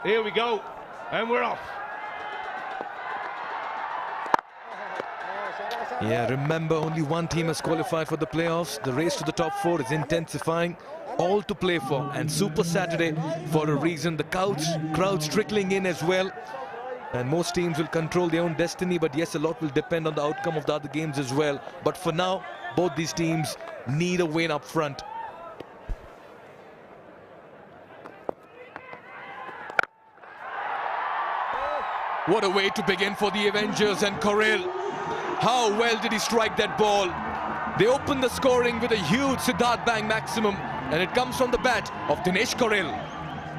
Here we go, and we're off. Yeah, remember, only one team has qualified for the playoffs. The race to the top four is intensifying. All to play for, and Super Saturday for a reason. The crowds trickling in as well. And most teams will control their own destiny, but yes, a lot will depend on the outcome of the other games as well. But for now, both these teams need a win up front. What a way to begin for the Avengers, and Corel. How well did he strike that ball? They open the scoring with a huge Siddharth Bang maximum, and it comes from the bat of Dinesh Corel.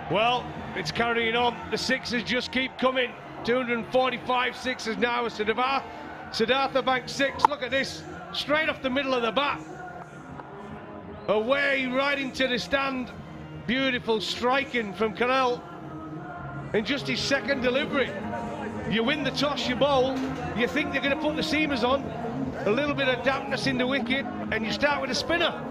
Well, it's carrying on. The sixes just keep coming. 245 sixes now with Siddharth Bang 6. Look at this, straight off the middle of the bat. Away, right into the stand. Beautiful striking from Corel in just his second delivery. You win the toss, you bowl, you think they're going to put the seamers on, a little bit of dampness in the wicket, and you start with a spinner.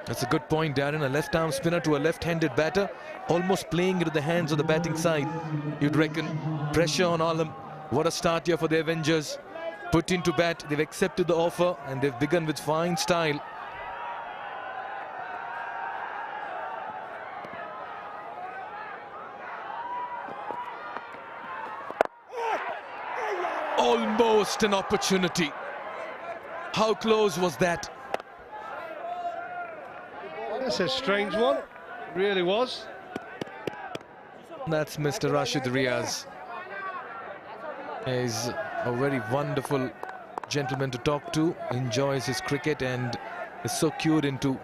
That's a good point, Darren. A left-arm spinner to a left-handed batter, almost playing into the hands of the batting side. You'd reckon. Pressure on Alam. What a start here for the Avengers. Put into bat, they've accepted the offer, and they've begun with fine style. Almost an opportunity. How close was that? That's a strange one, really was. That's Mr. Rashid Riaz. He's a very wonderful gentleman to talk to, enjoys his cricket and is so cued into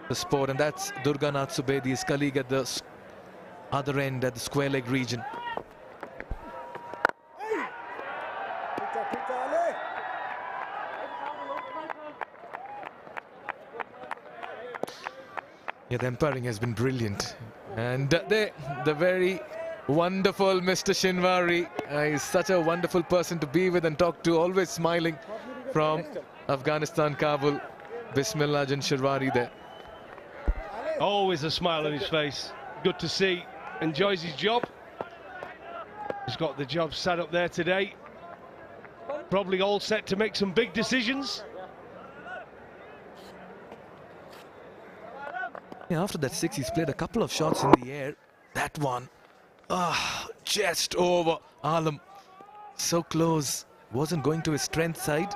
the sport. And that's Durganath Subedi, his colleague at the other end, at the square leg region. Yeah, the umpiring has been brilliant. And the very wonderful Mr. Shinwari. He's such a wonderful person to be with and talk to, always smiling from Afghanistan, Kabul. Bismillah Jan Shinwari there. Always a smile on his face. Good to see. Enjoys his job. He's got the job set up there today. Probably all set to make some big decisions. Yeah, after that six, he's played a couple of shots in the air. That one, just over Alam. So close. Wasn't going to his strength side,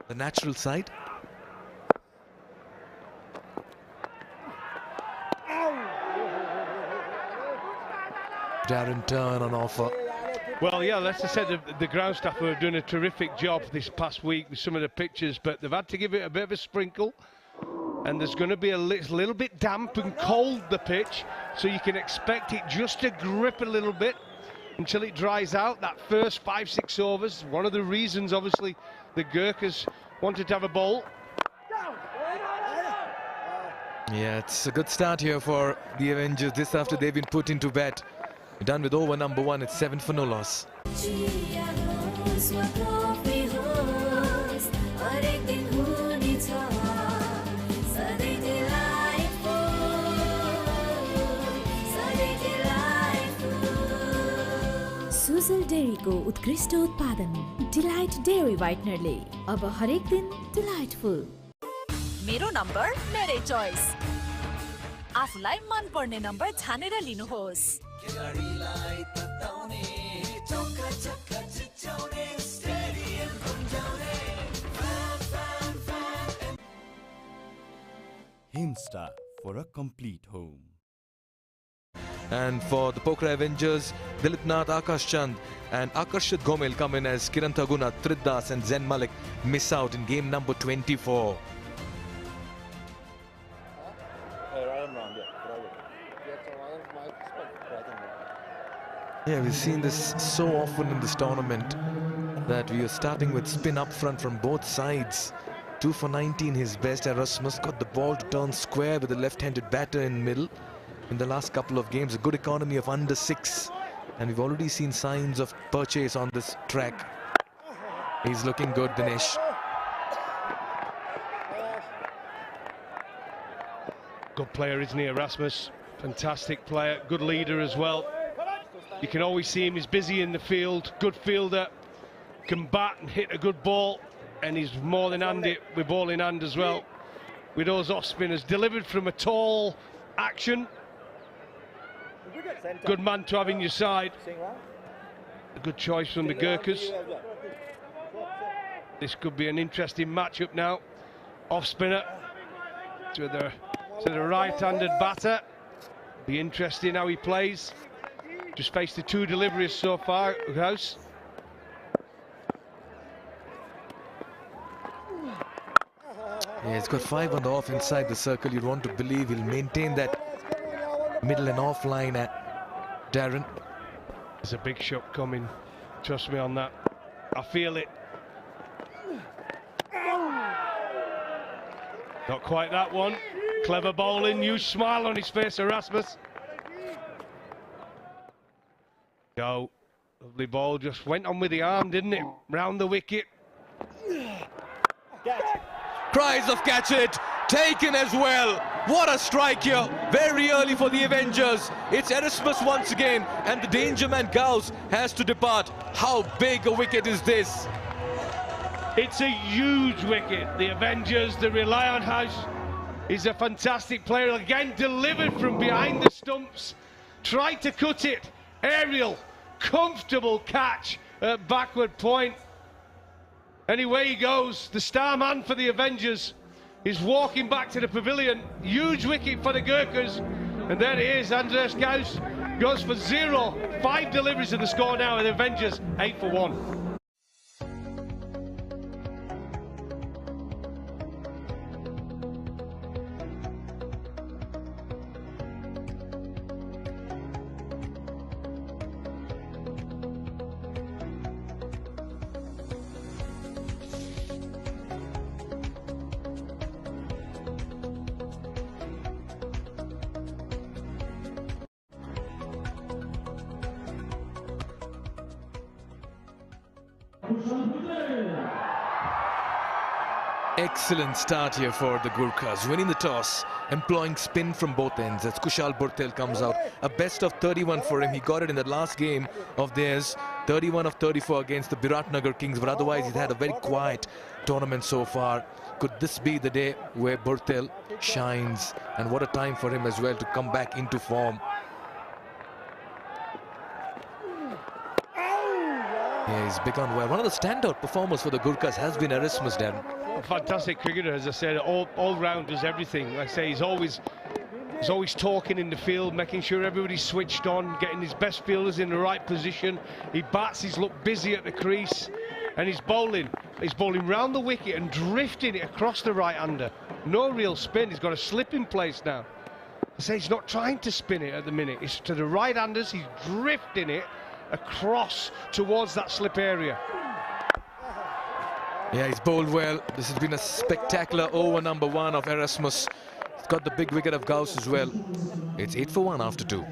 the natural side. Darren Turn on offer. Well, yeah, let's just say the ground staff have done a terrific job this past week with some of the pictures, but they've had to give it a bit of a sprinkle. And there's going to be a little bit damp and cold, the pitch, so you can expect it just to grip a little bit until it dries out. That first 5-6 overs, one of the reasons, obviously, the Gurkhas wanted to have a bowl. Yeah, it's a good start here for the Avengers. This after they've been put into bat. Done with over number 1, it's 7 for no loss. Sujal डेयरीको उत्कृष्ट उत्पादन delight dairy व्हाइटनरले अब हरेक दिन delightful. मेरो number मेरै चोइस। आफुलाई मन पर्ने नम्बर छानेर लिनुहोस्। Himstar for a complete home. And for the Pokhara Avengers, Dilip Nath, Akash Chand and Akarshit Gomel come in as Kiran Thaguna, Trit Das and Zen Malik miss out in game number 24. Yeah, we've seen this so often in this tournament that we are starting with spin up front from both sides. 2 for 19 his best. Erasmus got the ball to turn square with a left-handed batter in middle. In the last couple of games, a good economy of under 6. And we've already seen signs of purchase on this track. He's looking good, Dinesh. Good player, isn't he, Erasmus? Fantastic player, good leader as well. You can always see him, he's busy in the field, good fielder, can bat and hit a good ball, and he's more than handy with ball in hand as well. With those off spinners, delivered from a tall action. Good man to have in your side. A good choice from the Gurkhas. This could be an interesting matchup now. Off spinner to the right-handed batter. Be interesting how he plays. Just faced the 2 deliveries so far, House. Yeah, he's got 5 on the off inside the circle. You'd want to believe he'll maintain that middle and off line at Darren. There's a big shot coming. Trust me on that. I feel it. Not quite that one. Clever bowling. Huge smile on his face, Erasmus. Go. Lovely ball. Just went on with the arm, didn't it? Round the wicket. Cries of catch it, taken as well. What a strike here, very early for the Avengers. It's Erasmus once again, and the danger man Gauss has to depart. How big a wicket is this? It's a huge wicket. The Avengers, they rely on House. He's a fantastic player. Again, delivered from behind the stumps. Tried to cut it. Aerial, comfortable catch at backward point. And away he goes, the star man for the Avengers. He's walking back to the pavilion. Huge wicket for the Gurkhas. And there he is, Andreas Gauss goes for 0. 5 deliveries of the score now, and the Avengers 8 for 1. Excellent start here for the Gurkhas, winning the toss, employing spin from both ends as Kushal Burtel comes out. A best of 31 for him. He got it in the last game of theirs, 31 of 34 against the Biratnagar Kings, but otherwise he's had a very quiet tournament so far. Could this be the day where Burtel shines? And what a time for him as well to come back into form. Yeah, he's begun well. One of the standout performers for the Gurkhas has been Erasmus, Darren. Fantastic cricketer, as I said, all round does everything. Like I say, he's always talking in the field, making sure everybody's switched on, getting his best fielders in the right position. He bats, he's looked busy at the crease, and he's bowling round the wicket and drifting it across the right-hander. No real spin. He's got a slip in place now. I say he's not trying to spin it at the minute. It's to the right-handers. He's drifting it across towards that slip area. Yeah, he's bowled well. This has been a spectacular over number 1 of Erasmus. He's got the big wicket of Gauss as well. It's 8 for 1 after 2.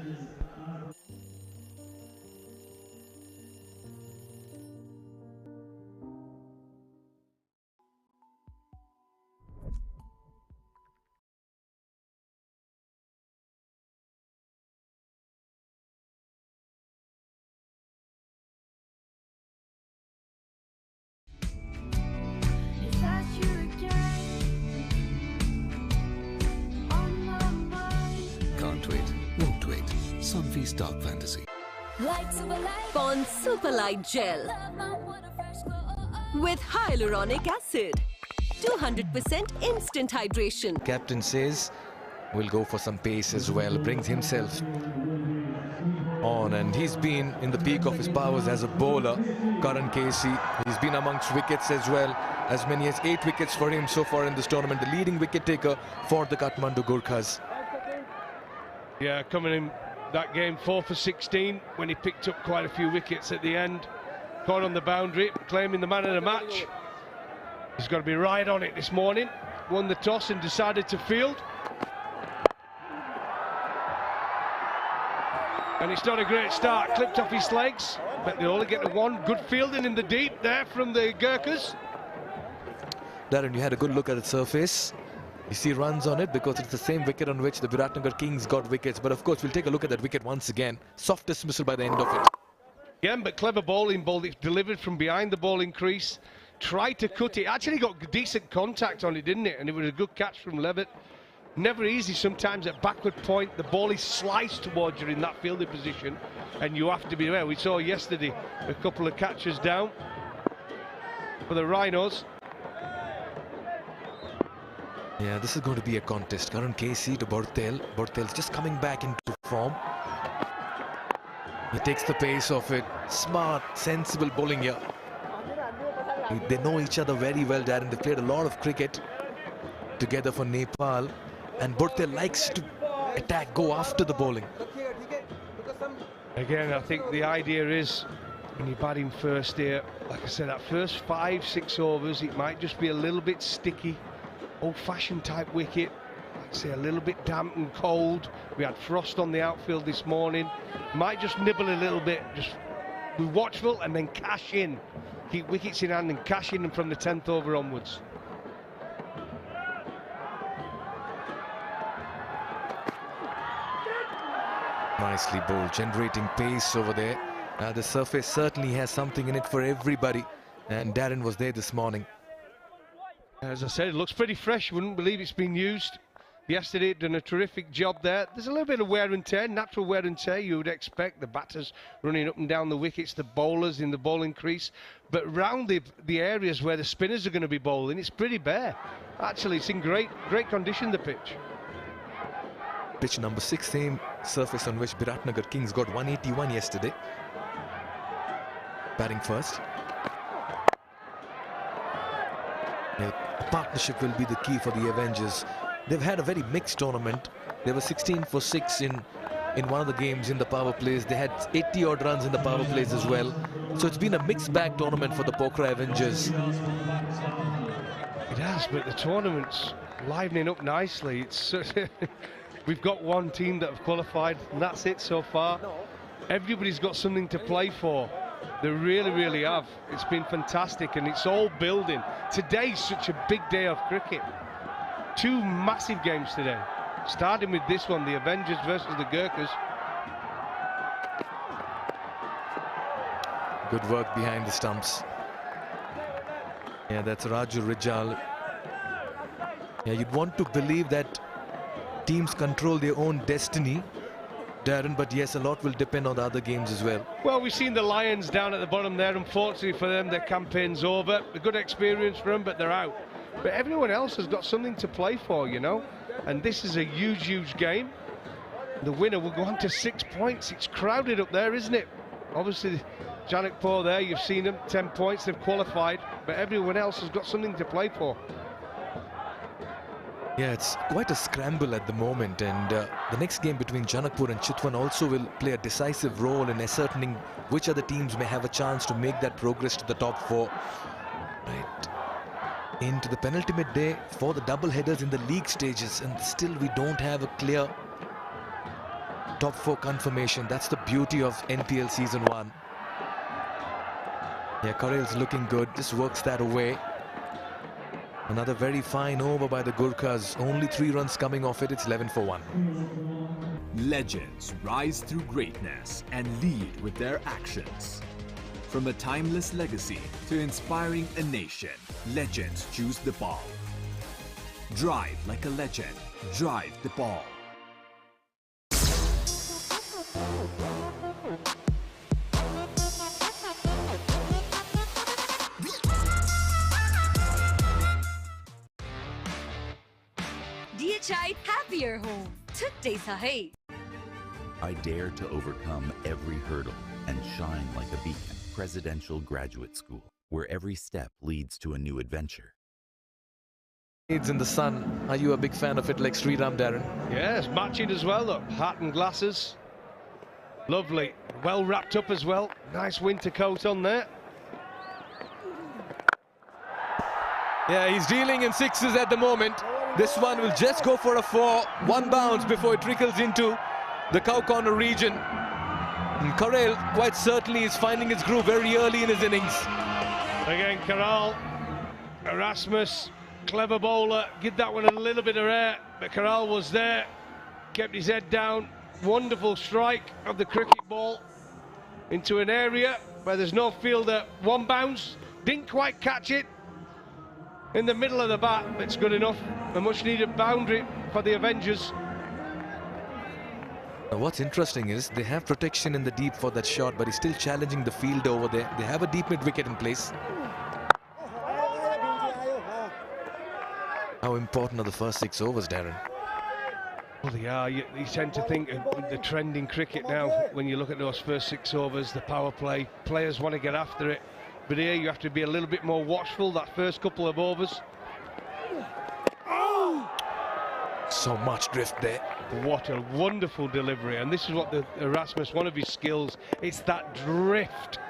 Dark Fantasy. Pond Superlight Gel with hyaluronic acid. 200% instant hydration. Captain says we'll go for some pace as well. Brings himself on, and he's been in the peak of his powers as a bowler. Karan Casey, he's been amongst wickets as well. As many as 8 wickets for him so far in this tournament. The leading wicket taker for the Kathmandu Gurkhas. Yeah, coming in that game 4 for 16 when he picked up quite a few wickets at the end. Caught on the boundary, claiming the man of the match. He's got to be right on it this morning. Won the toss and decided to field. And it's not a great start. Clipped off his legs, but they only get the one. Good fielding in the deep there from the Gurkhas. Darren, you had a good look at the surface. You see runs on it because it's the same wicket on which the Viratnagar Kings got wickets. But of course, we'll take a look at that wicket once again. Soft dismissal by the end of it. Again, but clever bowling, it delivered from behind the bowling crease. Tried to cut it, actually got decent contact on it, didn't it? And it was a good catch from Levitt. Never easy sometimes at backward point. The ball is sliced towards you in that fielding position, and you have to be aware. We saw yesterday a couple of catches down for the Rhinos. Yeah, this is going to be a contest. Karan Casey to Bortel. Bortel's just coming back into form. He takes the pace of it. Smart, sensible bowling here. They know each other very well, Darren. They played a lot of cricket together for Nepal. And Bortel likes to attack, go after the bowling. Again, I think the idea is when you're batting first here, like I said, that first 5-6 overs, it might just be a little bit sticky. Old-fashioned type wicket, like I say, a little bit damp and cold. We had frost on the outfield this morning. Might just nibble a little bit, just be watchful and then cash in. Keep wickets in hand and cash in them from the 10th over onwards. Nicely bowled, generating pace over there. The surface certainly has something in it for everybody. And Darren was there this morning. As I said, it looks pretty fresh. Wouldn't believe it's been used. Yesterday, done a terrific job there. There's a little bit of wear and tear, natural wear and tear you would expect. The batters running up and down the wickets, the bowlers in the bowling crease. But round the areas where the spinners are going to be bowling, it's pretty bare. Actually, it's in great condition, the pitch. Pitch number 6, same surface on which Viratnagar Kings got 181 yesterday. Batting first. Yeah, partnership will be the key for the Avengers. They've had a very mixed tournament. They were 16 for 6 in one of the games in the power plays. They had 80 odd runs in the power plays as well. So it's been a mixed bag tournament for the Pokhara Avengers. It has, but the tournament's livening up nicely. It's we've got one team that have qualified, and that's it so far. Everybody's got something to play for. They really have. It's been fantastic, and it's all building. Today's such a big day of cricket. 2 massive games today. Starting with this one, the Avengers versus the Gurkhas. Good work behind the stumps. Yeah, that's Rijal. Yeah, you'd want to believe that teams control their own destiny, Darren, but yes, a lot will depend on the other games as well. Well, we've seen the Lions down at the bottom there. Unfortunately for them, their campaign's over. A good experience for them, but they're out. But everyone else has got something to play for, you know. And this is a huge game. The winner will go on to 6 points. It's crowded up there, isn't it? Obviously, Janakpur there, you've seen them, 10 points, they've qualified. But everyone else has got something to play for. Yeah, it's quite a scramble at the moment, and the next game between Janakpur and Chitwan also will play a decisive role in ascertaining which other teams may have a chance to make that progress to the top 4. Right into the penultimate day for the double headers in the league stages, and still we don't have a clear top 4 confirmation. That's the beauty of NPL Season 1. Yeah, Karel's looking good, just works that away. Another very fine over by the Gurkhas. Only 3 runs coming off it. It's 11 for 1. Legends rise through greatness and lead with their actions. From a timeless legacy to inspiring a nation, legends choose the ball. Drive like a legend. Drive the ball. DHI Happier Home. Today sa hai. I dare to overcome every hurdle and shine like a beacon. Presidential Graduate School, where every step leads to a new adventure. It's in the sun. Are you a big fan of it like Sriram, Darren? Yes, matching as well, look. Hat and glasses. Lovely. Well wrapped up as well. Nice winter coat on there. Yeah, he's dealing in 6s at the moment. This one will just go for a 4. 1 bounce before it trickles into the cow corner region. And Karel quite certainly is finding his groove very early in his innings. Again, Karal, Erasmus, Clever bowler, give that one a little bit of air, but Corral was there, kept his head down. Wonderful strike of the cricket ball into an area where there's no fielder. One bounce, didn't quite catch it in the middle of the bat, but it's good enough. A much needed boundary for the Avengers. What's interesting is they have protection in the deep for that shot, but he's still challenging the field over there. They have a deep mid wicket in place. How important are the first 6 overs, Darren? Well, they are. You tend to think of the trend in cricket now when you look at those first 6 overs, the power play. Players want to get after it, but here you have to be a little bit more watchful that first couple of overs. So much drift there. What a wonderful delivery, and this is what the Erasmus, one of his skills, it's that drift,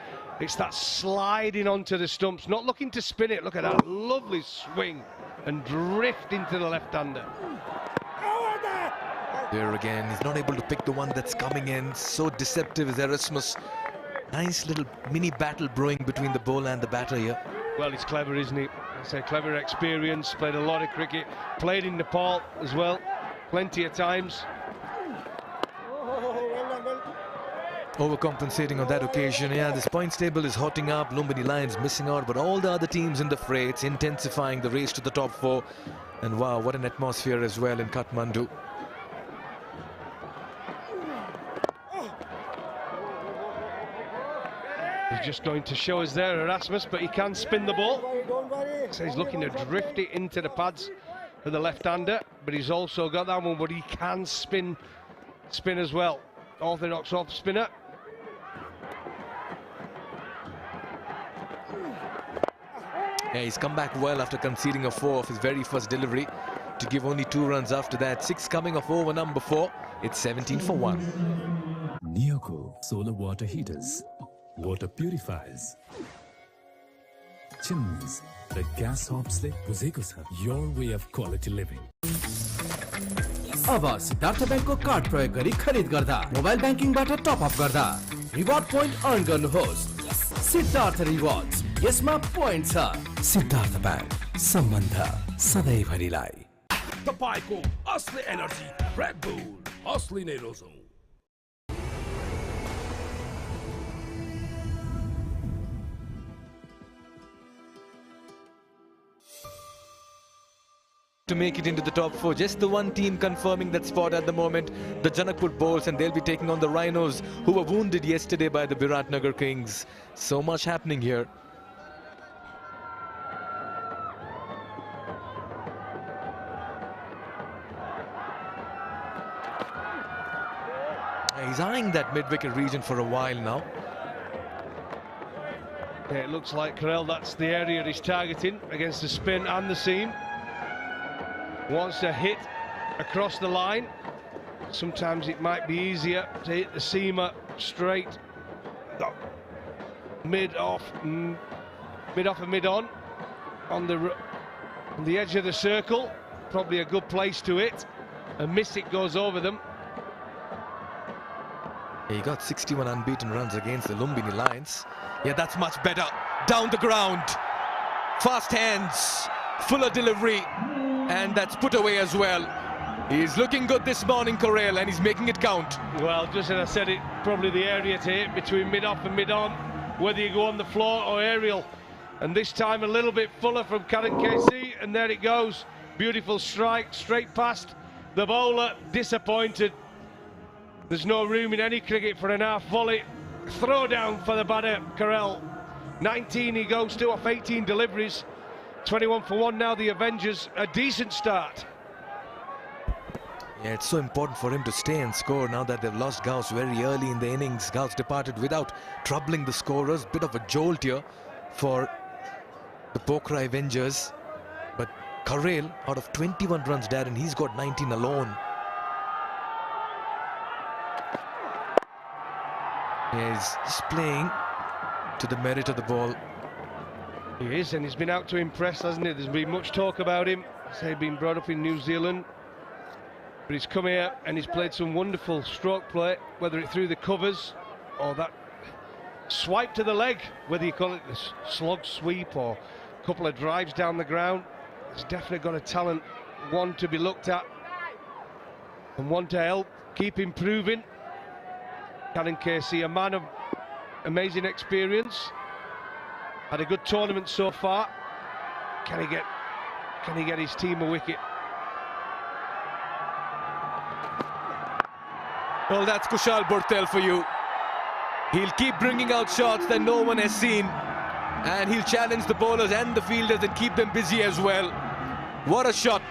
it's that sliding onto the stumps, not looking to spin it. Look at that lovely swing and drift into the left-hander. There again, he's not able to pick the one that's coming in. So deceptive is Erasmus. Nice little mini battle brewing between the bowler and the batter here. Well, he's clever, isn't he? It's a clever experience, played a lot of cricket, played in Nepal as well, plenty of times. Overcompensating on that occasion. Yeah, this points table is hotting up. Lumbini Lions missing out, but all the other teams in the fray, it's intensifying the race to the top 4. And wow, what an atmosphere as well in Kathmandu. He's just going to show us there, Erasmus, but he can spin the ball. So he's looking to drift it into the pads for the left-hander, but he's also got that one, but he can spin as well. Orthodox off spinner. Yeah, he's come back well after conceding a 4 of his very first delivery to give only 2 runs after that. 6 coming off over number 4. It's 17 for 1. Neoco solar water heaters, water purifiers, chimneys, the gas hobsले बुझेको छ your way of quality living. अब Siddharth बैंकको card प्रयोग गरी खरिद गर्दा mobile बैंकिङबाट top up गर्दा reward point earn गर्नुहोस्। Siddharth rewards, यसमा पोइन्ट छ। सिद्धार्थ बैंक, सम्बन्ध सधैँभरिलाई। तपाईको असली एनर्जी रेड बुल, असली नै रोजौं। To make it into the top 4, just the one team confirming that spot at the moment, the Janakpur Bulls, and they'll be taking on the Rhinos, who were wounded yesterday by the Biratnagar Kings. So much happening here. He's eyeing that mid-wicket region for a while now. Yeah, it looks like Corell, that's the area he's targeting against the spin and the seam. Wants to hit across the line. Sometimes it might be easier to hit the seamer straight, mid off and mid on the edge of the circle. Probably a good place to hit. A miss, it goes over them. He got 61 unbeaten runs against the Lumbini Lions. Yeah, that's much better. Down the ground. Fast hands. Fuller delivery. And that's put away as well. He's looking good this morning, Corell, and he's making it count. Well, just as I said, it probably the area to hit between mid-off and mid-on, whether you go on the floor or aerial. And this time a little bit fuller from Karan KC, and there it goes. Beautiful strike, straight past the bowler, disappointed. There's no room in any cricket for an half volley. Throw down for the batter, Corell. 19 he goes to off 18 deliveries. 21 for 1 now, the Avengers, a decent start. Yeah, it's so important for him to stay and score now that they've lost Gauss very early in the innings. Gauss departed without troubling the scorers. Bit of a jolt here for the Pokhara Avengers. But Corell, out of 21 runs, Darren, he's got 19 alone. He's just playing to the merit of the ball. He is, and he's been out to impress, hasn't he? There's been much talk about him. Say he's been brought up in New Zealand, but he's come here and he's played some wonderful stroke play, whether it through the covers or that swipe to the leg, whether you call it the slog sweep or a couple of drives down the ground. He's definitely got a talent, one to be looked at and one to help keep improving. Callum Casey, a man of amazing experience, had a good tournament so far. Can he get his team a wicket? Well, that's Kushal Burtel for you. He'll keep bringing out shots that no one has seen, and he'll challenge the bowlers and the fielders and keep them busy as well. What a shot.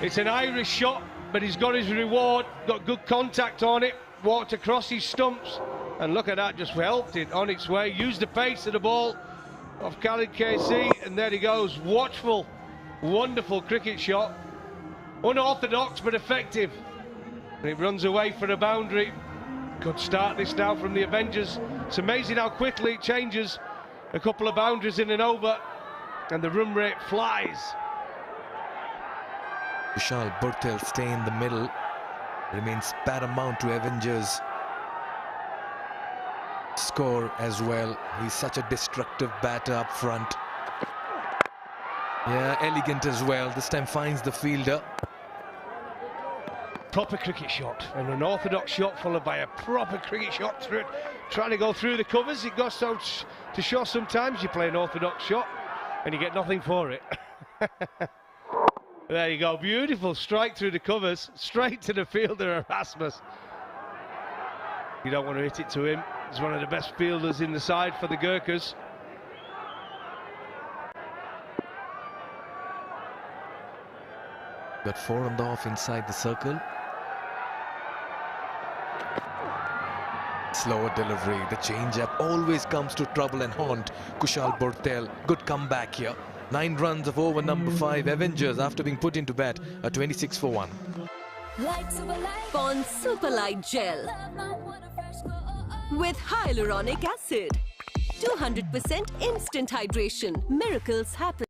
It's an Irish shot, but he's got his reward, got good contact on it, walked across his stumps, and look at that, just helped it on its way, used the pace of the ball of Khalid KC, and there he goes. Watchful, wonderful cricket shot, unorthodox but effective, and it runs away for a boundary. Good start this now from the Avengers. It's amazing how quickly it changes. A couple of boundaries in and over, and the run rate flies. Kushal Burtel stay in the middle, remains paramount to Avengers score as well. He's such a destructive batter up front. Yeah, elegant as well. This time finds the fielder. Proper cricket shot, and an orthodox shot followed by a proper cricket shot through it, trying to go through the covers. It goes out to show sometimes you play an orthodox shot and you get nothing for it. There you go, beautiful strike through the covers, straight to the fielder, Erasmus. You don't want to hit it to him. He's one of the best fielders in the side for the Gurkhas. Got 4 on the off inside the circle. Slower delivery, the change-up always comes to trouble and haunt Kushal Burtel. Good comeback here. 9 runs of over number 5. Avengers, after being put into bat, are 26 for 1. Pond Super Light Gel with hyaluronic acid. 200% instant hydration. Miracles happen.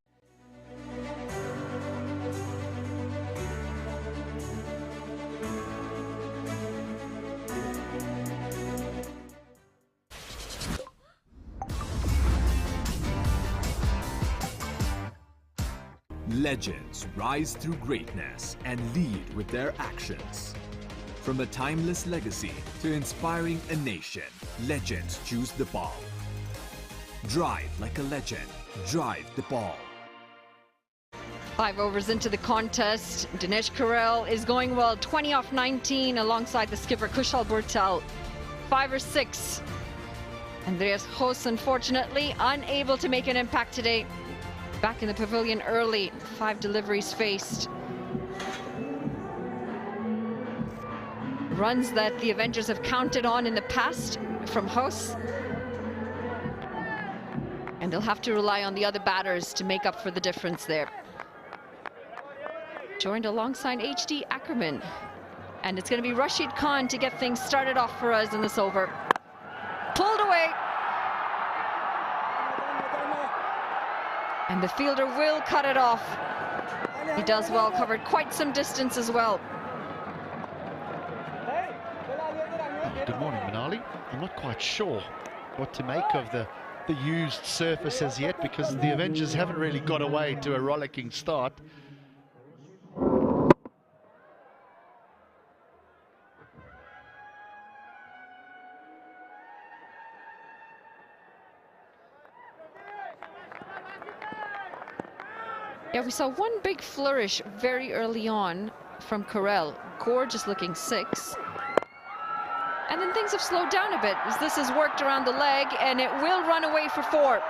Legends rise through greatness and lead with their actions. From a timeless legacy to inspiring a nation, legends choose the ball. Drive like a legend. Drive the ball. 5 overs into the contest. Dinesh Karel is going well, 20 off 19 alongside the skipper Kushal Burtel. 5 or 6. Andreas Hoss, unfortunately, unable to make an impact today. Back in the pavilion early, 5 deliveries faced. Runs that the Avengers have counted on in the past from Hoss. And they'll have to rely on the other batters to make up for the difference there. Joined alongside HD Ackerman. And it's going to be Rashid Khan to get things started off for us in this over. Pulled away. And the fielder will cut it off. He does well, covered quite some distance as well. Good morning, Manali. I'm not quite sure what to make of the used surface as yet, because the Avengers haven't really got away to a rollicking start. Yeah, we saw one big flourish very early on from Karel. Gorgeous looking 6. And then things have slowed down a bit as this has worked around the leg, and it will run away for 4.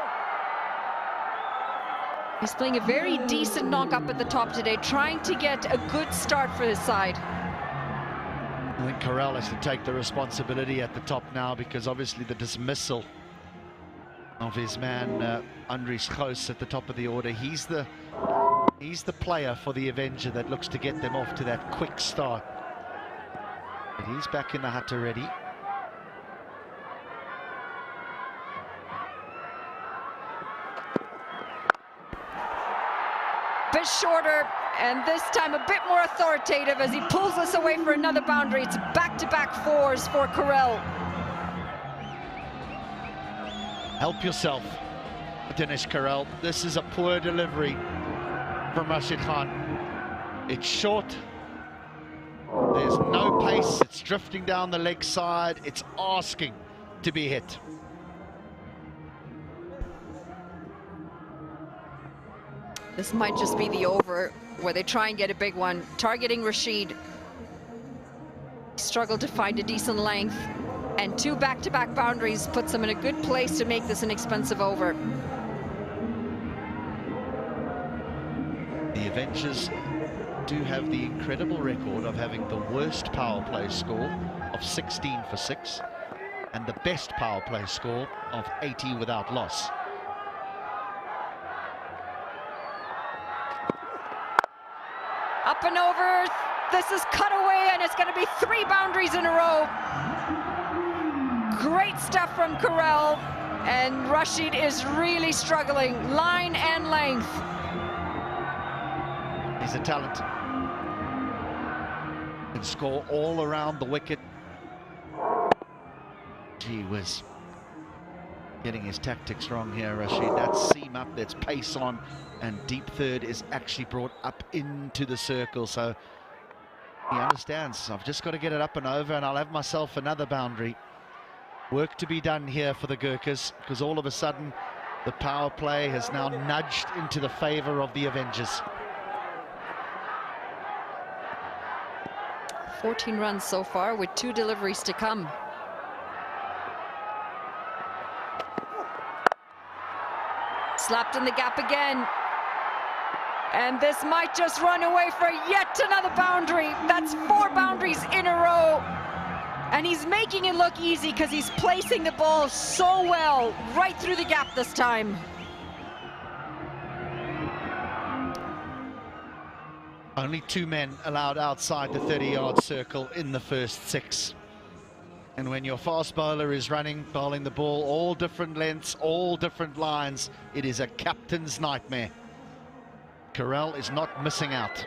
He's playing a very decent knock up at the top today, trying to get a good start for his side. I think Karel has to take the responsibility at the top now, because obviously the dismissal of his man Andries Goos at the top of the order. He's the player for the Avenger that looks to get them off to that quick start. But he's back in the hut already. Bit shorter, and this time a bit more authoritative as he pulls us away for another boundary. It's back-to-back 4s for Karel. Help yourself. Dinesh Karel. This is a poor delivery from Rashid Khan. It's short. There's no pace. It's drifting down the leg side. It's asking to be hit. This might just be the over where they try and get a big one. Targeting Rashid. Struggled to find a decent length. And 2 back-to-back boundaries puts him in a good place to make this an expensive over. The Avengers do have the incredible record of having the worst power play score of 16 for 6 and the best power play score of 80 without loss. Up and over. This is cut away, and it's going to be 3 boundaries in a row. Great stuff from Karel, and Rashid is really struggling, line and length. He's a talent. Can score all around the wicket. Gee whiz. Getting his tactics wrong here, Rashid. That's seam up, that's pace on, and deep third is actually brought up into the circle, so he understands. I've just got to get it up and over, and I'll have myself another boundary. Work to be done here for the Gurkhas, because all of a sudden the power play has now nudged into the favor of the Avengers. 14 runs so far with 2 deliveries to come. Slapped in the gap again. And this might just run away for yet another boundary. That's 4 boundaries in a row. And he's making it look easy because he's placing the ball so well right through the gap this time. Only 2 men allowed outside the 30-yard circle in the first 6. And when your fast bowler is bowling the ball all different lengths, all different lines, it is a captain's nightmare. Karel is not missing out.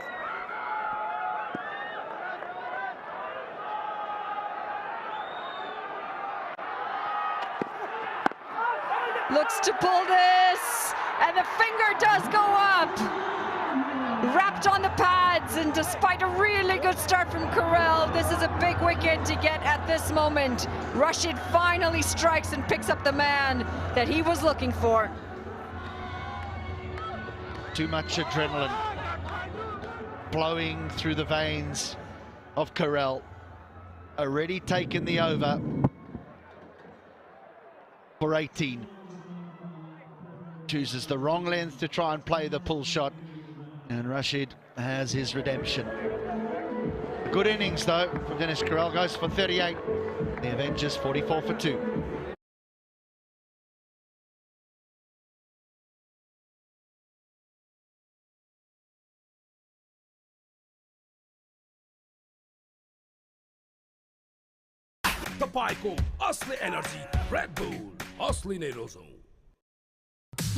Looks to pull this, and the finger does go up. Wrapped on the pads, and despite a really good start from Karel, this is a big wicket to get at this moment. Rashid finally strikes and picks up the man that he was looking for. Too much adrenaline blowing through the veins of Karel. Already taken the over for 18. Chooses the wrong length to try and play the pull shot, and Rashid has his redemption. A good innings though from Dinesh Karel, goes for 38. The Avengers 44 for 2. तपाईको असली energy red bull असली नै रोजौं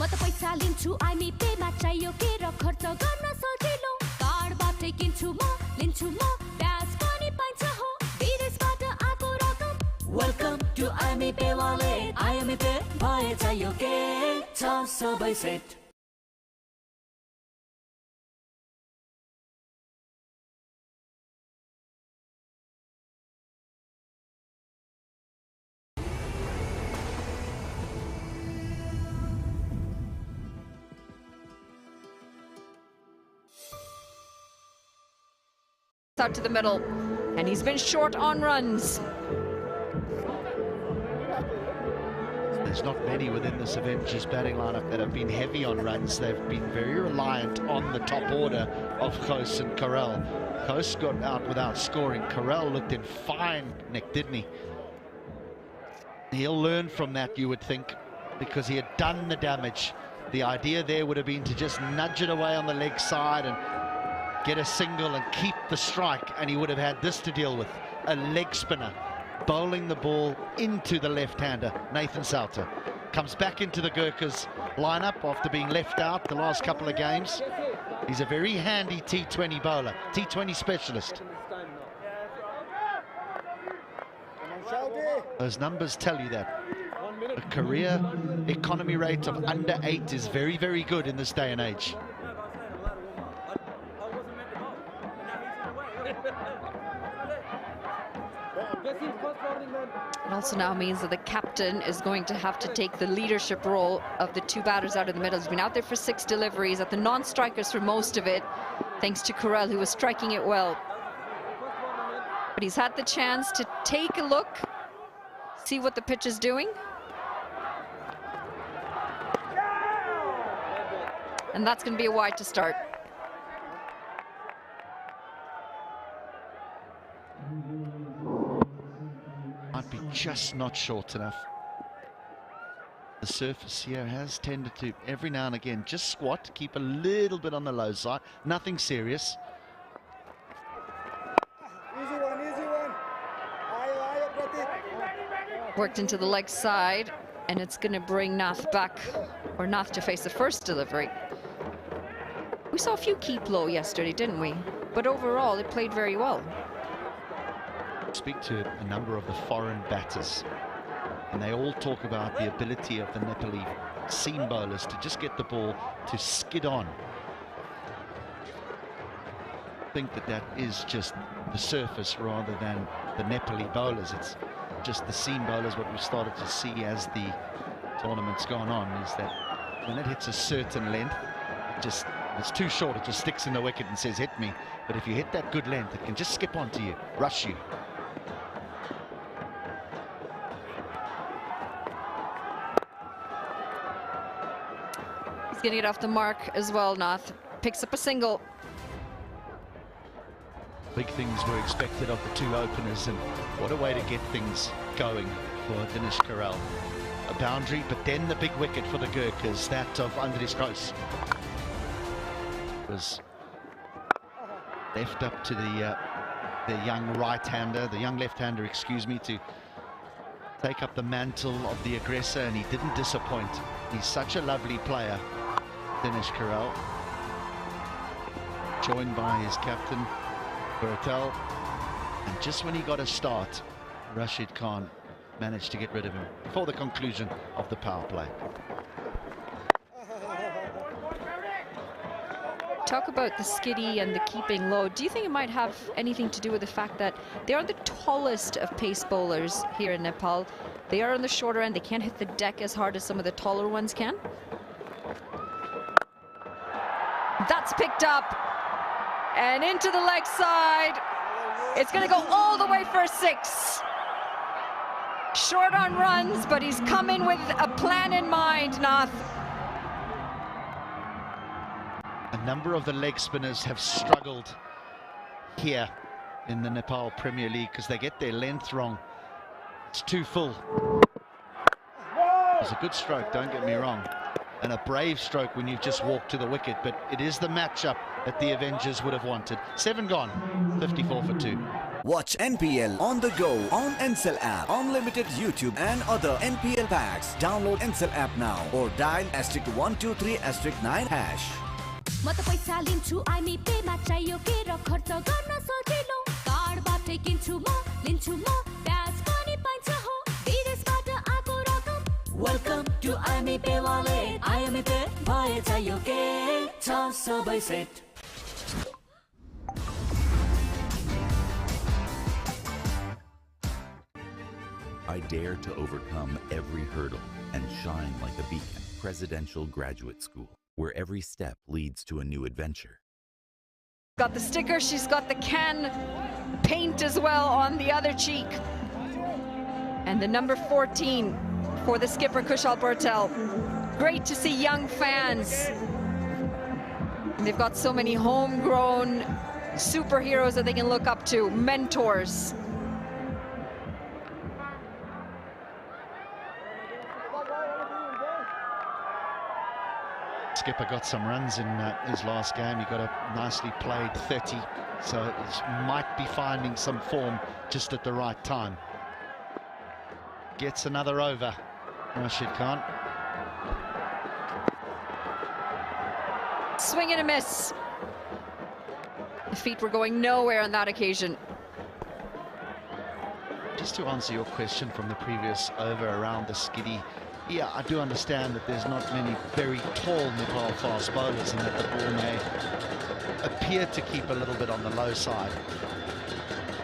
म त पैसा लिन्छु IME Pema चाहियो के र खर्च गर्न सजिलो कार्डबाटै किन्छु म लिन्छु म ब्याज पनि पाइन्छ हो विदेशबाट आएको रकम वेलकम टु आइमी पे वालेट आइमी पे भए चाहियो के छ सबै set out to the middle, and he's been short on runs. There's not many within this Avengers batting lineup that have been heavy on runs. They've been very reliant on the top order of Khos and Karel. Khos got out without scoring. Karel looked in fine nick, didn't he? He'll learn from that, you would think, because he had done the damage. The idea there would have been to just nudge it away on the leg side and get a single and keep the strike, and he would have had this to deal with, a leg spinner bowling the ball into the left-hander. Nathan Souter comes back into the Gurkhas lineup after being left out the last couple of games. He's a very handy T20 bowler, T20 specialist. Those numbers tell you that. A career economy rate of under 8 is very, very good in this day and age. It also now means that the captain is going to have to take the leadership role of the two batters out of the middle. He's been out there for 6 deliveries, at the non-strikers for most of it, thanks to Corral, who was striking it well. But he's had the chance to take a look, see what the pitch is doing. And that's going to be a wide to start. Might be just not short enough. The surface here has tended to, every now and again, just squat, keep a little bit on the low side. Nothing serious. Easy one. Worked into the leg side, and it's going to bring Nath back, or Nath to face the first delivery. We saw a few keep low yesterday, didn't we? But overall, it played very well. Speak to a number of the foreign batters, and they all talk about the ability of the Nepali seam bowlers to just get the ball to skid on. I think that is just the surface rather than the Nepali bowlers. It's just the seam bowlers. What we've started to see as the tournament's gone on is that when it hits a certain length, it's too short, it just sticks in the wicket and says hit me. But if you hit that good length, it can just skip onto you, rush you. He's going to get off the mark as well, Nath. Picks up a single. Big things were expected of the two openers, and what a way to get things going for Dinesh Karel. A boundary, but then the big wicket for the Gurkhas, that of Andries Gous. Was left up to the young right-hander, the young left-hander, excuse me, to take up the mantle of the aggressor, and he didn't disappoint. He's such a lovely player, Dinesh Karel, joined by his captain Bhurtel, and just when he got a start, Rashid Khan managed to get rid of him before the conclusion of the power play. Talk about the skiddy and the keeping low. Do you think it might have anything to do with the fact that they are the tallest of pace bowlers here in Nepal? They are on the shorter end. They can't hit the deck as hard as some of the taller ones can. That's picked up and into the leg side. It's going to go all the way for a 6. Short on runs, but he's come in with a plan in mind, Nath. A number of the leg spinners have struggled here in the Nepal Premier League because they get their length wrong. It's too full. It's a good stroke, don't get me wrong, and a brave stroke when you've just walked to the wicket, but it is the matchup that the Avengers would have wanted. 7 gone, 54 for 2. Watch NPL on the go on Ncell app, unlimited YouTube and other NPL packs. Download Ncell app now or dial *123*9#. म त पैसा लिन्छु IME Pema चाहियो के र खर्च गर्न सजिलो कार्डबाटै किन्छु म लिन्छु म ब्याज पनि पाइन्छ हो विदेशबाट आको रकम वेलकम टु आइमी पे वालेट आइमी पे भए चाहियो के छ सबै set I dare to overcome every hurdle and shine like a beacon. Presidential Graduate School, where every step leads to a new adventure. Got the sticker, she's got the can paint as well on the other cheek. And the number 14 for the skipper, Kushal Bhurtel. Great to see young fans. And they've got so many homegrown superheroes that they can look up to, mentors. Skipper got some runs in his last game. He got a nicely played 30, so he might be finding some form just at the right time. Gets another over, Rashid Khan. Swing and a miss. The feet were going nowhere on that occasion. just to answer your question from the previous over around the skiddy, yeah, I do understand that there's not many very tall Nepal fast bowlers and that the ball may appear to keep a little bit on the low side.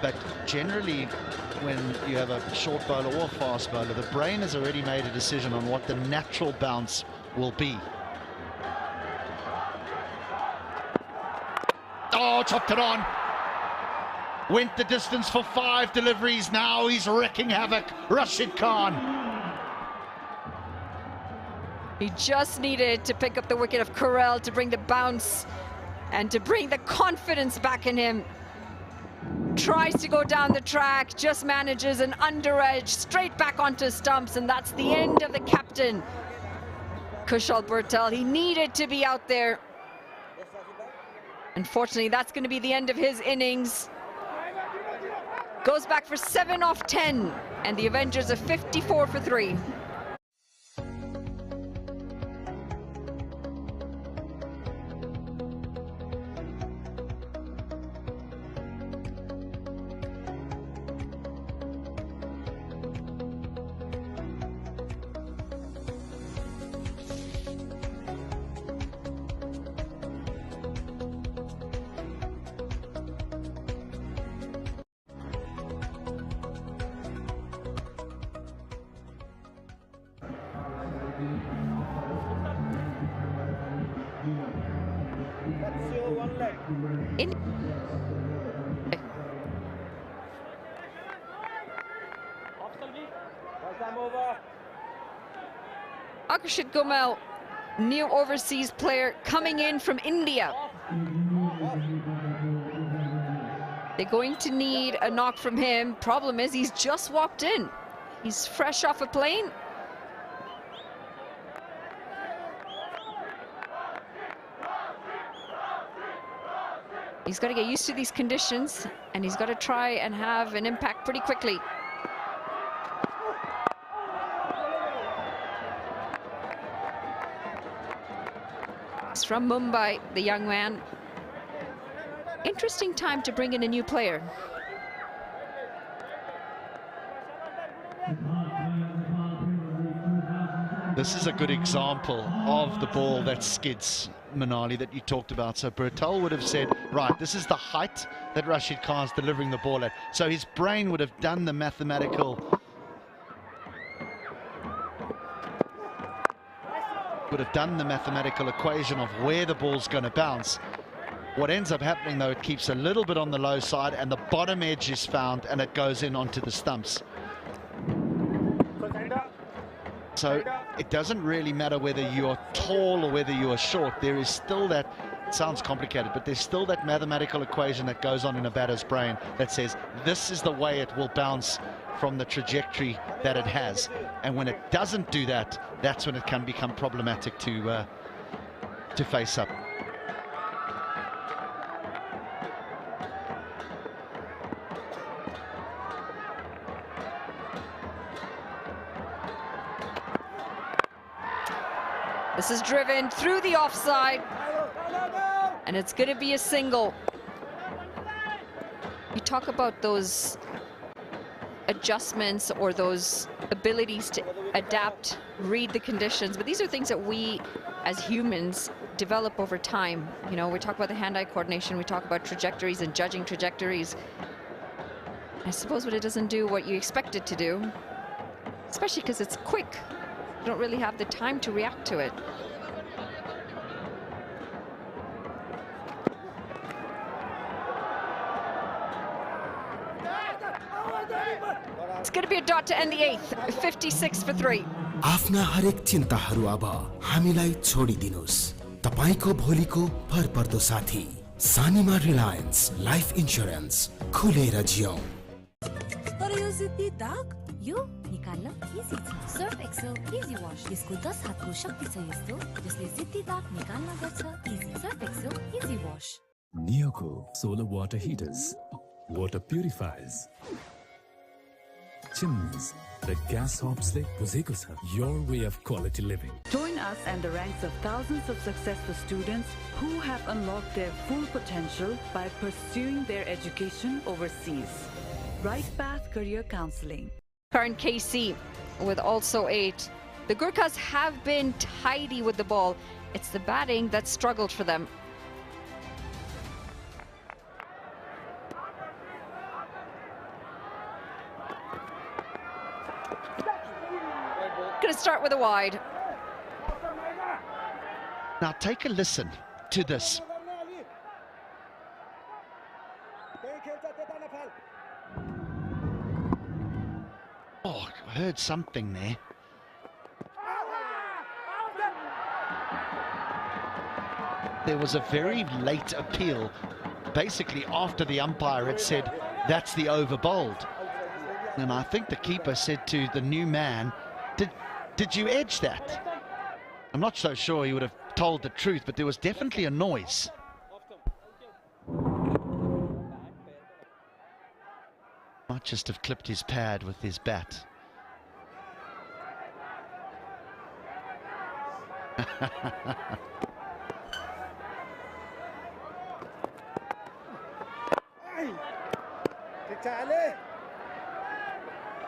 But generally, when you have a short bowler or fast bowler, the brain has already made a decision on what the natural bounce will be. Oh, chopped it on. Went the distance for 5 deliveries. Now he's wreaking havoc. Rashid Khan. He just needed to pick up the wicket of Karel to bring the bounce and to bring the confidence back in him. Tries to go down the track, just manages an under edge straight back onto stumps, and that's the end of the captain, Kushal Burtel. He needed to be out there. Unfortunately, that's going to be the end of his innings. Goes back for 7 off 10, and the Avengers are 54 for 3. Akshat Gomel, new overseas player coming in from India. They're going to need a knock from him. Problem is, he's just walked in. He's fresh off a plane. He's got to get used to these conditions, and he's got to try and have an impact pretty quickly. He's from Mumbai, the young man. Interesting time to bring in a new player. This is a good example of the ball that skids, Manali, that you talked about. So Burtel would have said, right, this is the height that Rashid Khan's delivering the ball at. So his brain would have done the mathematical equation of where the ball's going to bounce. What ends up happening, though, it keeps a little bit on the low side and the bottom edge is found and it goes in onto the stumps. So it doesn't really matter whether you're tall or whether you are short. There is still that, it sounds complicated, but there's still that mathematical equation that goes on in a batter's brain that says this is the way it will bounce from the trajectory that it has. And when it doesn't do that, that's when it can become problematic to face up. This is driven through the offside, and it's going to be a single. You talk about those adjustments or those abilities to adapt, read the conditions, but these are things that we as humans develop over time. You know, we talk about the hand-eye coordination, we talk about trajectories and judging trajectories. I suppose what it doesn't do what you expect it to do, especially because it's quick. You don't really have the time to react to it. It's going to be a dot to end the 8th, 56 for 3. आफ्ना हरेक चिन्ताहरू अब हामीलाई छोडिदिनुस् तपाईको भोलिको भरपर्दो साथी सानीमा Reliance life insurance खुलेर जियौं तर यो जिद्दी दाग यो निकाल्न इजी छ सर्फ एक्सेल इजी वाश यसको 10 हातको शक्ति छ यस्तो जसले जिद्दी दाग निकाल्न गर्छ easy Surf Excel easy wash Neoco solar water heaters, water purifiers, chimneys, the gas hobs le buzeko cha your way of quality living. Join us and the ranks of thousands of successful students who have unlocked their full potential by pursuing their education overseas. Right Path Career Counseling. Current KC with also 8. The Gurkhas have been tidy with the ball. It's the batting that struggled for them. Going to start with a wide. Now take a listen to this. Oh, I heard something there. There was a very late appeal, basically after the umpire had said, that's the over bowled. And I think the keeper said to the new man, did you edge that? I'm not so sure he would have told the truth, but there was definitely a noise. Might just have clipped his pad with his bat.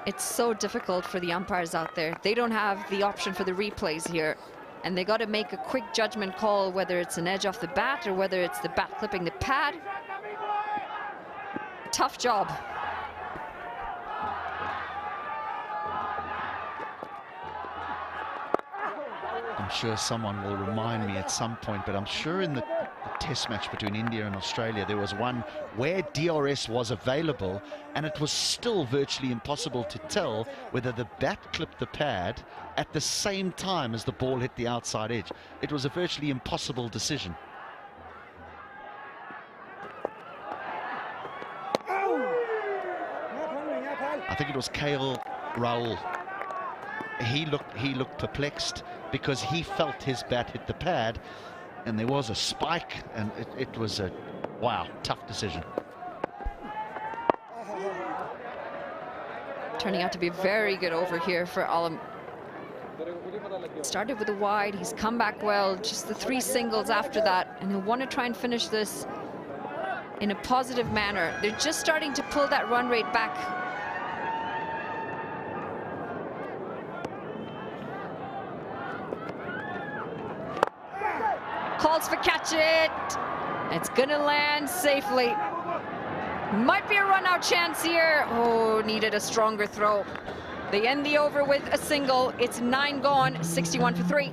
It's so difficult for the umpires out there. They don't have the option for the replays here. And they got to make a quick judgment call whether it's an edge off the bat or whether it's the bat clipping the pad. Tough job. I'm sure someone will remind me at some point, but I'm sure in the test match between India and Australia, there was one where DRS was available and it was still virtually impossible to tell whether the bat clipped the pad at the same time as the ball hit the outside edge. It was a virtually impossible decision. I think it was KL Rahul. He looked perplexed because he felt his bat hit the pad and there was a spike, and it was a, wow, tough decision. Turning out to be a very good over here for Alam. Started with a wide, he's come back well, just the 3 singles after that, and he'll want to try and finish this in a positive manner. They're just starting to pull that run rate back. Calls for catch it. It's gonna land safely. Might be a run out chance here. Oh, needed a stronger throw. They end the over with a single. It's 9 gone, 61 for 3.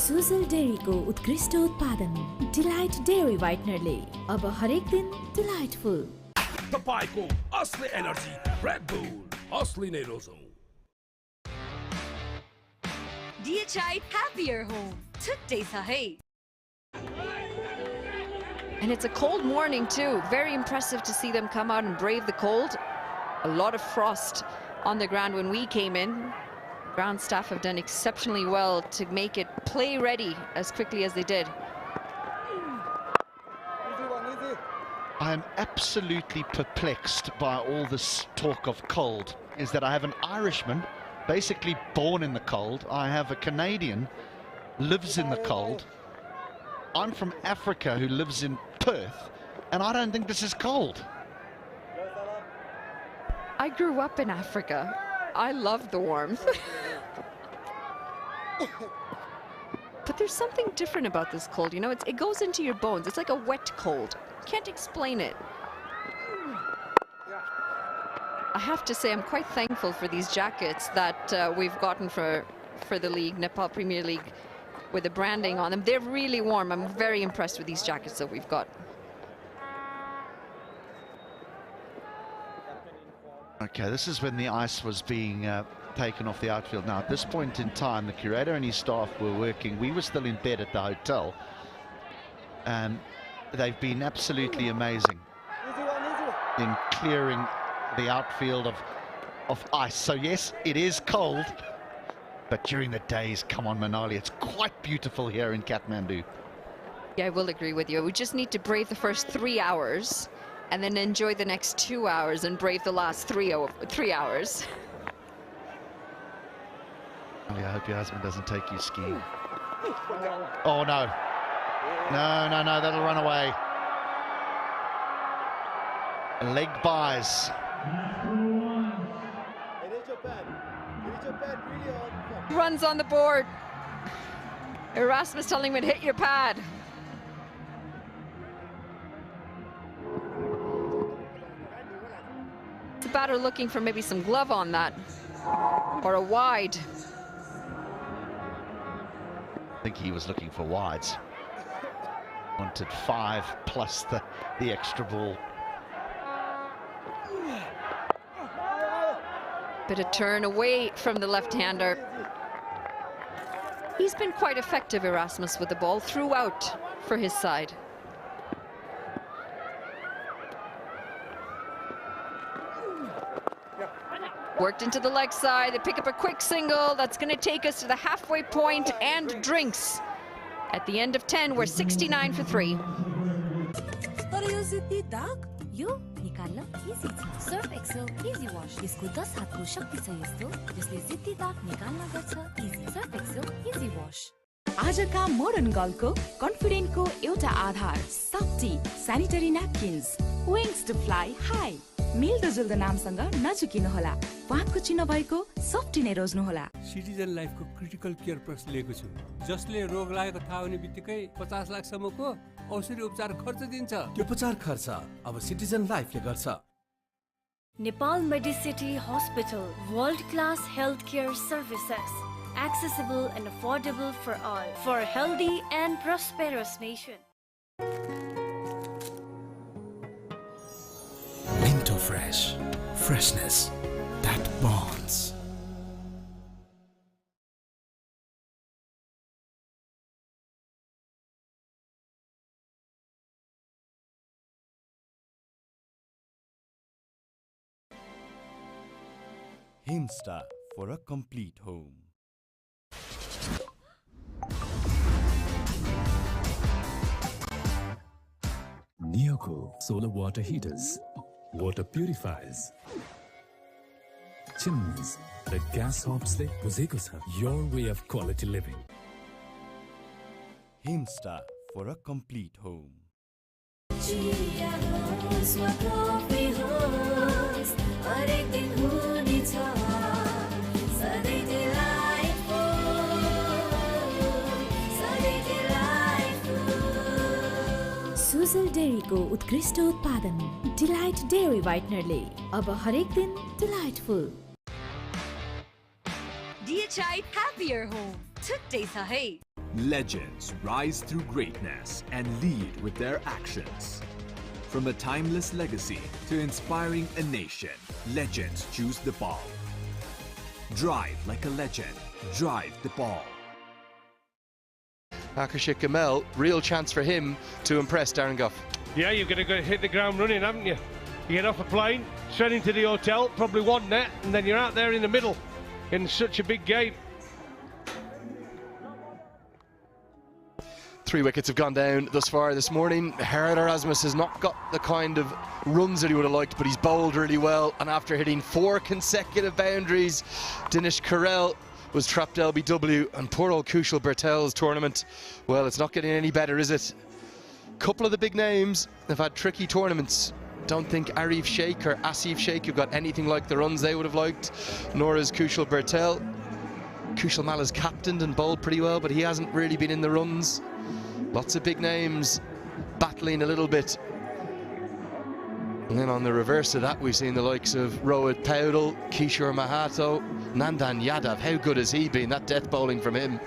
Sujal डेयरीको उत्कृष्ट उत्पादन delight dairy व्हाइटनरले अब हरेक दिन delightful तपाईको असली energy red bull असली नै रोजौं DHI happier home today sahay. And it's a cold morning too. Very impressive to see them come out and brave the cold. A lot of frost on the ground when we came in. Ground staff have done exceptionally well to make it play ready as quickly as they did. I am absolutely perplexed by all this talk of cold. Is that I have an Irishman basically born in the cold. I have a Canadian lives in the cold. I'm from Africa who lives in Perth, and I don't think this is cold. I grew up in Africa. I love the warmth. But there's something different about this cold, you know, it goes into your bones. It's like a wet cold. Can't explain it. I have to say I'm quite thankful for these jackets that we've gotten for the league, Nepal Premier League, with the branding on them. They're really warm. I'm very impressed with these jackets that we've got. Okay, this is when the ice was being taken off the outfield. Now, at this point in time, the curator and his staff were working. We were still in bed at the hotel. And they've been absolutely amazing in clearing the outfield of ice. So, yes, it is cold. But during the days, come on, Manali, it's quite beautiful here in Kathmandu. Yeah, I will agree with you. We just need to brave the first 3 hours and then enjoy the next 2 hours and brave the last 3 hours. I hope your husband doesn't take you skiing. Oh, no. No, that'll run away. Leg buys. Runs on the board. Erasmus telling him to hit your pad. The batter looking for maybe some glove on that, or a wide. I think he was looking for wides. Wanted 5 plus the extra ball. Bit of turn away from the left-hander. He's been quite effective, Erasmus, with the ball throughout for his side. Worked into the leg side. They pick up a quick single. That's going to take us to the halfway point and drinks. At the end of 10, we're 69 for 3. यो निकाल्न easy छ Surf Excel easy wash यसको 10 हातको शक्ति छ यस्तो जसले जिद्दी दाग निकाल्न गर्छ easy Surf Excel easy wash आजका मोडर्न गर्लको कन्फिडेन्टको एउटा आधार softy sanitary napkins wings to fly high मिल्दोजुल्दो नामसँग नचुकिनु होला पातको चिन्ह भएको सफ्टी नै रोज्नु होला सिटिजन लाइफको क्रिटिकल केयर प्लस लिएको छु जसले रोग लागेको थाहा हुने बित्तिकै 50 लाख सम्मको औषधि उपचार खर्च दिन्छ त्यो उपचार खर्च अब सिटिजन लाइफले गर्छ Nepal Medicity hospital world class health care services accessible and affordable for all for a healthy and prosperous nation. Minto Fresh, freshness that bonds. Hinsta for a complete home. Neoco solar water heaters, water purifiers, chimneys, the gas hobsle buzeko cha your way of quality living. Hinsta for a complete home. Sujal डेरीको उत्कृष्ट उत्पादन delight dairy व्हाइटनरले अब हरेक दिन delightful DHI happier home छुट्टै छ है Legends rise through greatness and lead with their actions. From a timeless legacy to inspiring a nation, legends choose the ball. Drive like a legend. Drive the ball. Akashik Gamel, real chance for him to impress Darren Gough. Yeah, you're going to go hit the ground running, haven't you? You get off a plane, straight into the hotel, probably one net, and then you're out there in the middle in such a big game. 3 wickets have gone down thus far this morning. Herod Erasmus has not got the kind of runs that he would have liked, but he's bowled really well. And after hitting 4 consecutive boundaries, Dinesh Karel was trapped LBW, and poor old Kushal Bertel's tournament, well, it's not getting any better, is it? Couple of the big names have had tricky tournaments. Don't think Arif Sheikh or Asif Sheikh have got anything like the runs they would have liked, nor is Kushal Bertel. Kushal Mal has captained and bowled pretty well, but he hasn't really been in the runs. Lots of big names battling a little bit. And then on the reverse of that, we've seen the likes of Rohit Paudel, Kishore Mahato, Nandan Yadav. How good has he been? That death bowling from him.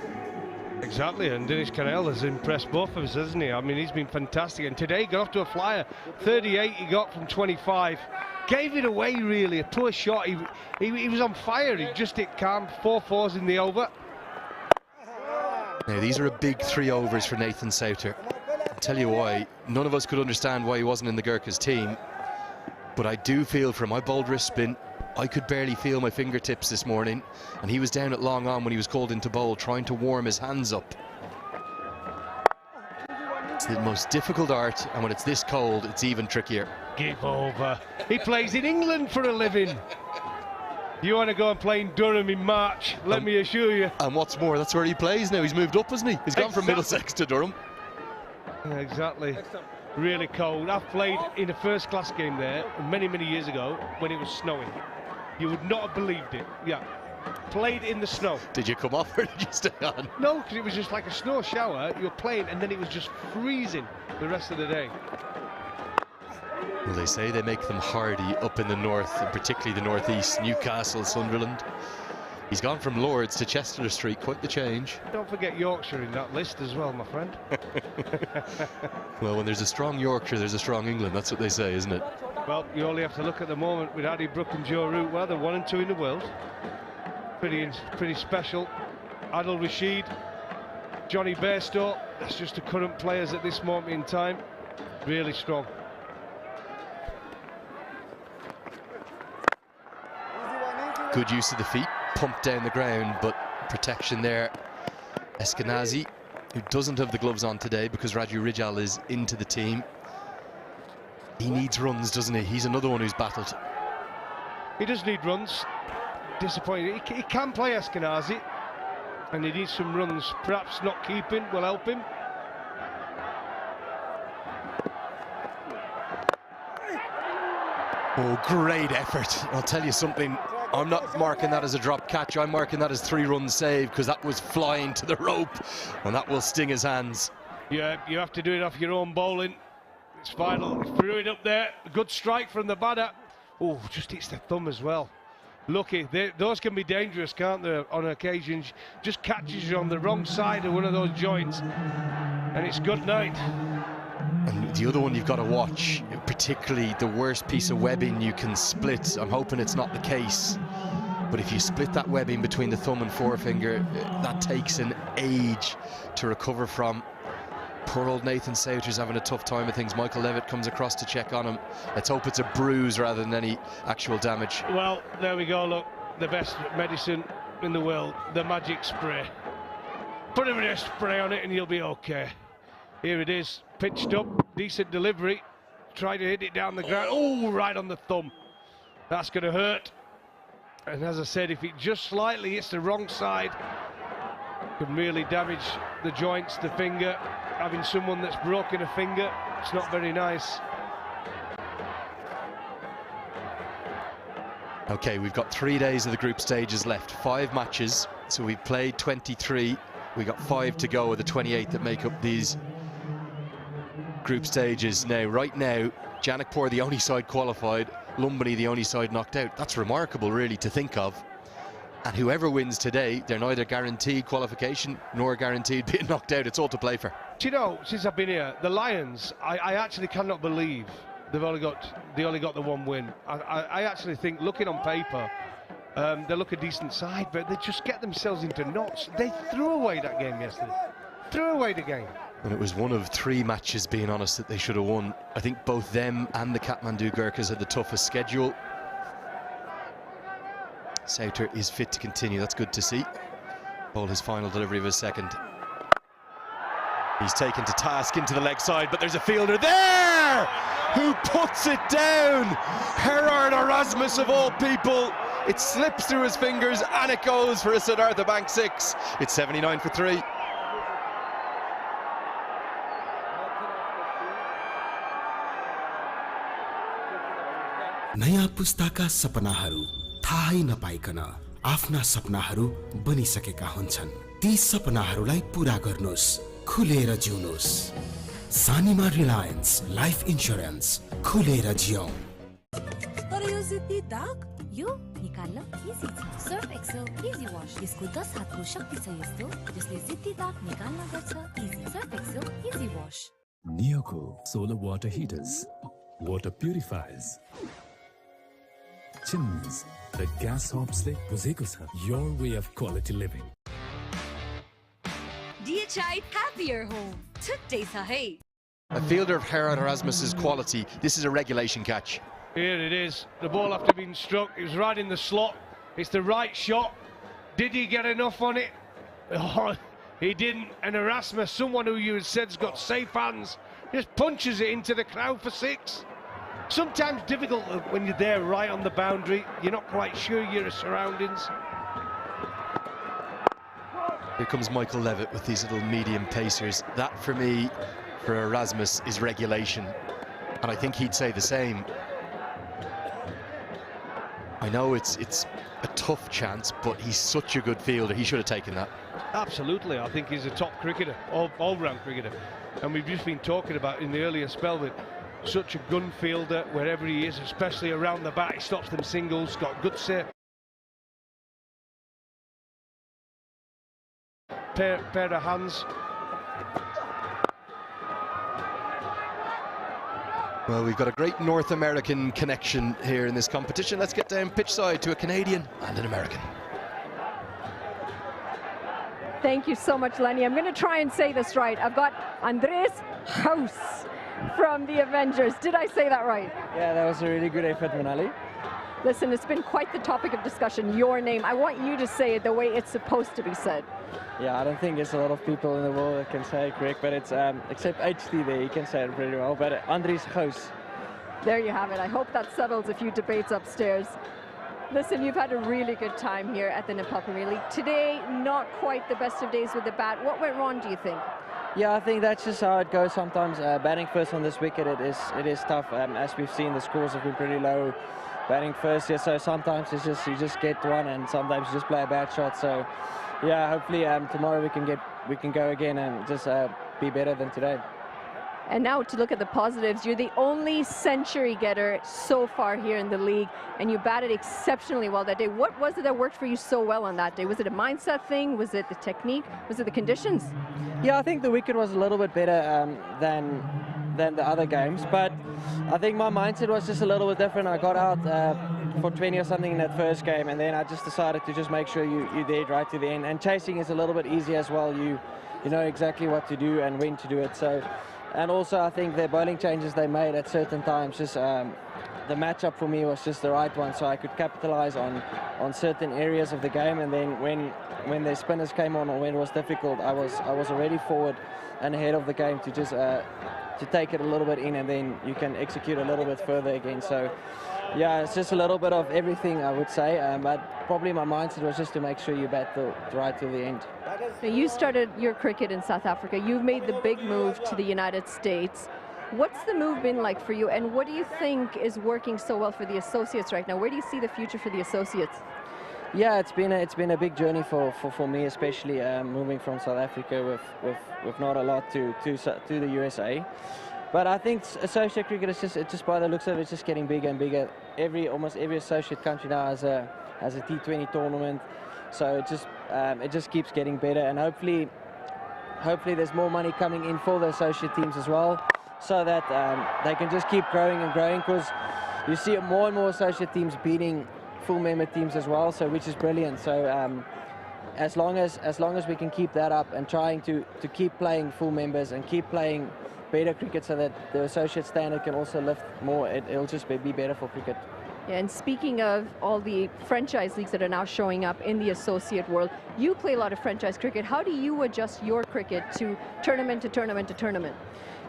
Exactly, and Dinesh Karel has impressed both of us, hasn't he? I mean, he's been fantastic. And today, got off to a flyer. 38 he got from 25. Gave it away, really. A poor shot. He was on fire. He just hit calm. 4 fours in the over. Now, these are a big 3 overs for Nathan Souther. I'll tell you why. None of us could understand why he wasn't in the Gurkhas team. But I do feel for him, I bowled wrist spin I could barely feel my fingertips this morning, and he was down at long on when he was called into bowl, trying to warm his hands up. It's the most difficult art, and when it's this cold, it's even trickier. Give over. He plays in England for a living. You want to go and play in Durham in March, let me assure you. And what's more, that's where he plays now. He's moved up, hasn't he? He's gone from Middlesex to Durham. Exactly. Really cold. I've played in a first-class game there many, many years ago when it was snowing. You would not have believed it. Yeah. Played in the snow. Did you come off or did you stay on? No, because it was just like a snow shower. You were playing and then it was just freezing the rest of the day. Well, they say they make them hardy up in the north, and particularly the northeast, Newcastle, Sunderland. He's gone from Lords to Chester Street, quite the change. Don't forget Yorkshire in that list as well, my friend. Well, when there's a strong Yorkshire, there's a strong England. That's what they say, isn't it? Well, you only have to look at the moment with Addy Brooke and Joe Root. Well, they're 1 and 2 in the world. Pretty special. Adil Rashid, Johnny Bairstow. That's just the current players at this moment in time. Really strong. Good use of the feet, pumped down the ground, but protection there. Eskenazi, who doesn't have the gloves on today because Raju Rijal is into the team. He needs runs, doesn't he? He's another one who's battled. He does need runs. Disappointing. He can play Eskenazi, and he needs some runs. Perhaps not keeping will help him. Oh, great effort. I'll tell you something. I'm not marking that as a drop catch. I'm marking that as 3-run save, because that was flying to the rope, and that will sting his hands. Yeah, you have to do it off your own bowling. It's final. Threw it up there. A good strike from the batter. Oh, just hits the thumb as well. Lucky. Those can be dangerous, can't they, on occasions? Just catches you on the wrong side of one of those joints, and it's good night. And the other one you've got to watch, particularly the worst piece of webbing you can split. I'm hoping it's not the case, but if you split that webbing between the thumb and forefinger, that takes an age to recover from. Poor old Nathan Souter's having a tough time of things. Michael Levitt comes across to check on him. Let's hope it's a bruise rather than any actual damage. Well, there we go, look, the best medicine in the world, the magic spray. Put a bit of spray on it and you'll be okay. Here it is, pitched up, decent delivery. Try to hit it down the ground. Oh, right on the thumb. That's going to hurt. And as I said, if it just slightly hits the wrong side, can really damage the joints, the finger. Having someone that's broken a finger, it's not very nice. Okay, we've got 3 days of the group stages left, 5 matches. So we've played 23. We got 5 to go of the 28 that make up these group stages. Now, right now, Janakpur the only side qualified, Lumbini the only side knocked out. That's remarkable, really, to think of. And whoever wins today, they're neither guaranteed qualification nor guaranteed being knocked out. It's all to play for. Do you know, since I've been here, the Lions, I actually cannot believe they only got the one win. I actually think, looking on paper, they look a decent side, but they just get themselves into knots. They threw away that game yesterday. Threw away the game. And it was one of 3 matches, being honest, that they should have won. I think both them and the Kathmandu Gurkhas had the toughest schedule. Souter is fit to continue. That's good to see. Ball his final delivery of his second. He's taken to task into the leg side, but there's a fielder there who puts it down. Gerard Erasmus, of all people. It slips through his fingers and it goes for a Siddhartha Bank 6. It's 79 for 3. नयाँ पुस्ताका सपनाहरू थाहै नपाइकन आफ्ना सपनाहरू बनिसकेका हुन्छन्। ती सपनाहरूलाई पूरा गर्नुस्, खुलेर जिउनुस्। सानीमा Reliance life insurance, खुलेर जियौं। तर यो जिद्दी दाग यो निकाल्न इजी छ। सर्फ एक्सेल इजी वाश, यसको 10 हातको शक्ति छ यस्तो जसले जिद्दी दाग निकाल्न गर्छ easy. Surf Excel easy wash. Neoco solar water heaters, water purifiers, chimneys, the gas hobsle बुझेको छ, your way of quality living. DHI happier home. छुट्टै छ है। A fielder of Gerard Erasmus's quality, this is a regulation catch. Here it is, the ball after being struck, it was right in the slot. It's the right shot. Did he get enough on it? Oh, he didn't. And Erasmus, someone who you had said's got safe hands, just punches it into the crowd for 6. Sometimes difficult when you're there right on the boundary. You're not quite sure your surroundings. Here comes Michael Levitt with these little medium pacers. That, for me, for Erasmus, is regulation. And I think he'd say the same. I know it's a tough chance, but he's such a good fielder. He should have taken that. Absolutely, I think he's a top cricketer, all-round cricketer. And we've just been talking about in the earlier spell with such a gun fielder wherever he is, especially around the bat. He stops them singles, got good set. Pair of hands. Well, we've got a great North American connection here in this competition. Let's get down pitch side to a Canadian and an American. Thank you so much, Lenny. I'm going to try and say this right. I've got Andres House from the Avengers. Did I say that right? Yeah, that was a really good effort, Manali. Listen, it's been quite the topic of discussion, your name. I want you to say it the way it's supposed to be said. Yeah, I don't think there's a lot of people in the world that can say it correct, but it's, except HT there, he can say it pretty well, but Andries House. There you have it. I hope that settles a few debates upstairs. Listen, you've had a really good time here at the Nepal Premier League. Today, not quite the best of days with the bat. What went wrong, do you think? Yeah, I think that's just how it goes sometimes. Batting first on this wicket, it is tough. As we've seen, the scores have been pretty low. Batting first, yeah, so sometimes it's just you just get one, and sometimes you just play a bad shot. So, yeah, hopefully tomorrow we can go again and just be better than today. And now to look at the positives, you're the only century getter so far here in the league, and you batted exceptionally well that day. What was it that worked for you so well on that day? Was it a mindset thing? Was it the technique? Was it the conditions? Yeah, I think the wicket was a little bit better than the other games, but I think my mindset was just a little bit different. I got out for 20 or something in that first game, and then I just decided to just make sure you're there right to the end. And chasing is a little bit easier as well. You know exactly what to do and when to do it. So. And also, I think the bowling changes they made at certain times, just the matchup for me was just the right one, so I could capitalize on certain areas of the game. And then when the spinners came on or when it was difficult, I was already forward and ahead of the game to just to take it a little bit in, and then you can execute a little bit further again. So yeah, it's just a little bit of everything, I would say. But probably my mindset was just to make sure you bat right till the end. Now, you started your cricket in South Africa. You've made the big move to the United States. What's the move been like for you, and what do you think is working so well for the associates right now? Where do you see the future for the associates? Yeah, it's been a big journey for me, especially moving from South Africa with not a lot to the USA. But I think associate cricket is just by the looks of it, it's just getting bigger and bigger. Almost every associate country now has a T20 tournament. So it just keeps getting better, and hopefully there's more money coming in for the associate teams as well, so that they can just keep growing and growing, because you see more and more associate teams beating full member teams as well, so which is brilliant. So as long as we can keep that up and trying to keep playing full members and keep playing better cricket, so that the associate standard can also lift more, it'll just be better for cricket. Yeah, and speaking of all the franchise leagues that are now showing up in the associate world, you play a lot of franchise cricket. How do you adjust your cricket to tournament to tournament to tournament?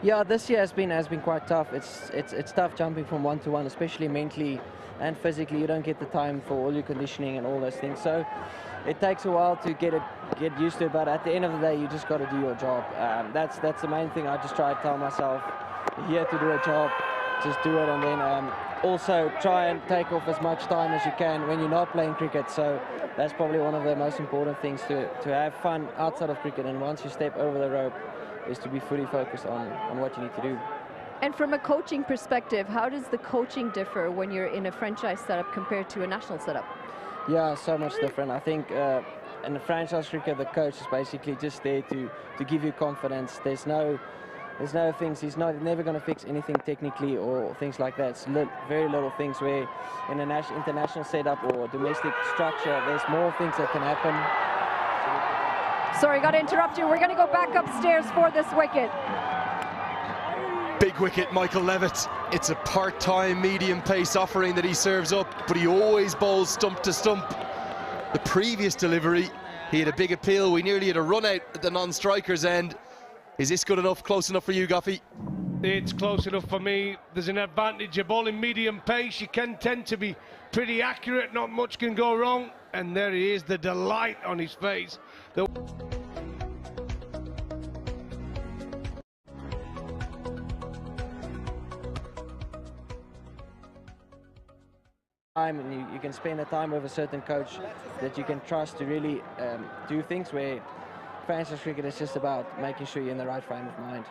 Yeah, this year has been quite tough. It's tough jumping from one to one, especially mentally and physically. You don't get the time for all your conditioning and all those things. So it takes a while to get used to it. But at the end of the day, you just got to do your job. That's the main thing. I just try to tell myself, you're here to do a job, just do it, and then. Also try and take off as much time as you can when you're not playing cricket. So that's probably one of the most important things, to have fun outside of cricket, and once you step over the rope is to be fully focused on what you need to do. And from a coaching perspective, how does the coaching differ when you're in a franchise setup compared to a national setup? Yeah, so much different. I think in the franchise cricket, the coach is basically just there to give you confidence. There's no things, he's never going to fix anything technically or things like that. It's very little things, where in an international setup or domestic structure, there's more things that can happen. Sorry, got to interrupt you. We're going to go back upstairs for this wicket. Big wicket, Michael Levitt. It's a part-time medium pace offering that he serves up, but he always bowls stump to stump. The previous delivery, he had a big appeal. We nearly had a run out at the non-striker's end. Is this good enough, close enough for you, Goffey? It's close enough for me. There's an advantage of bowling medium pace. You can tend to be pretty accurate, not much can go wrong. And there he is, the delight on his face. And you can spend the time with a certain coach that you can trust to really do things, where franchise cricket is just about making sure you're in the right frame of mind.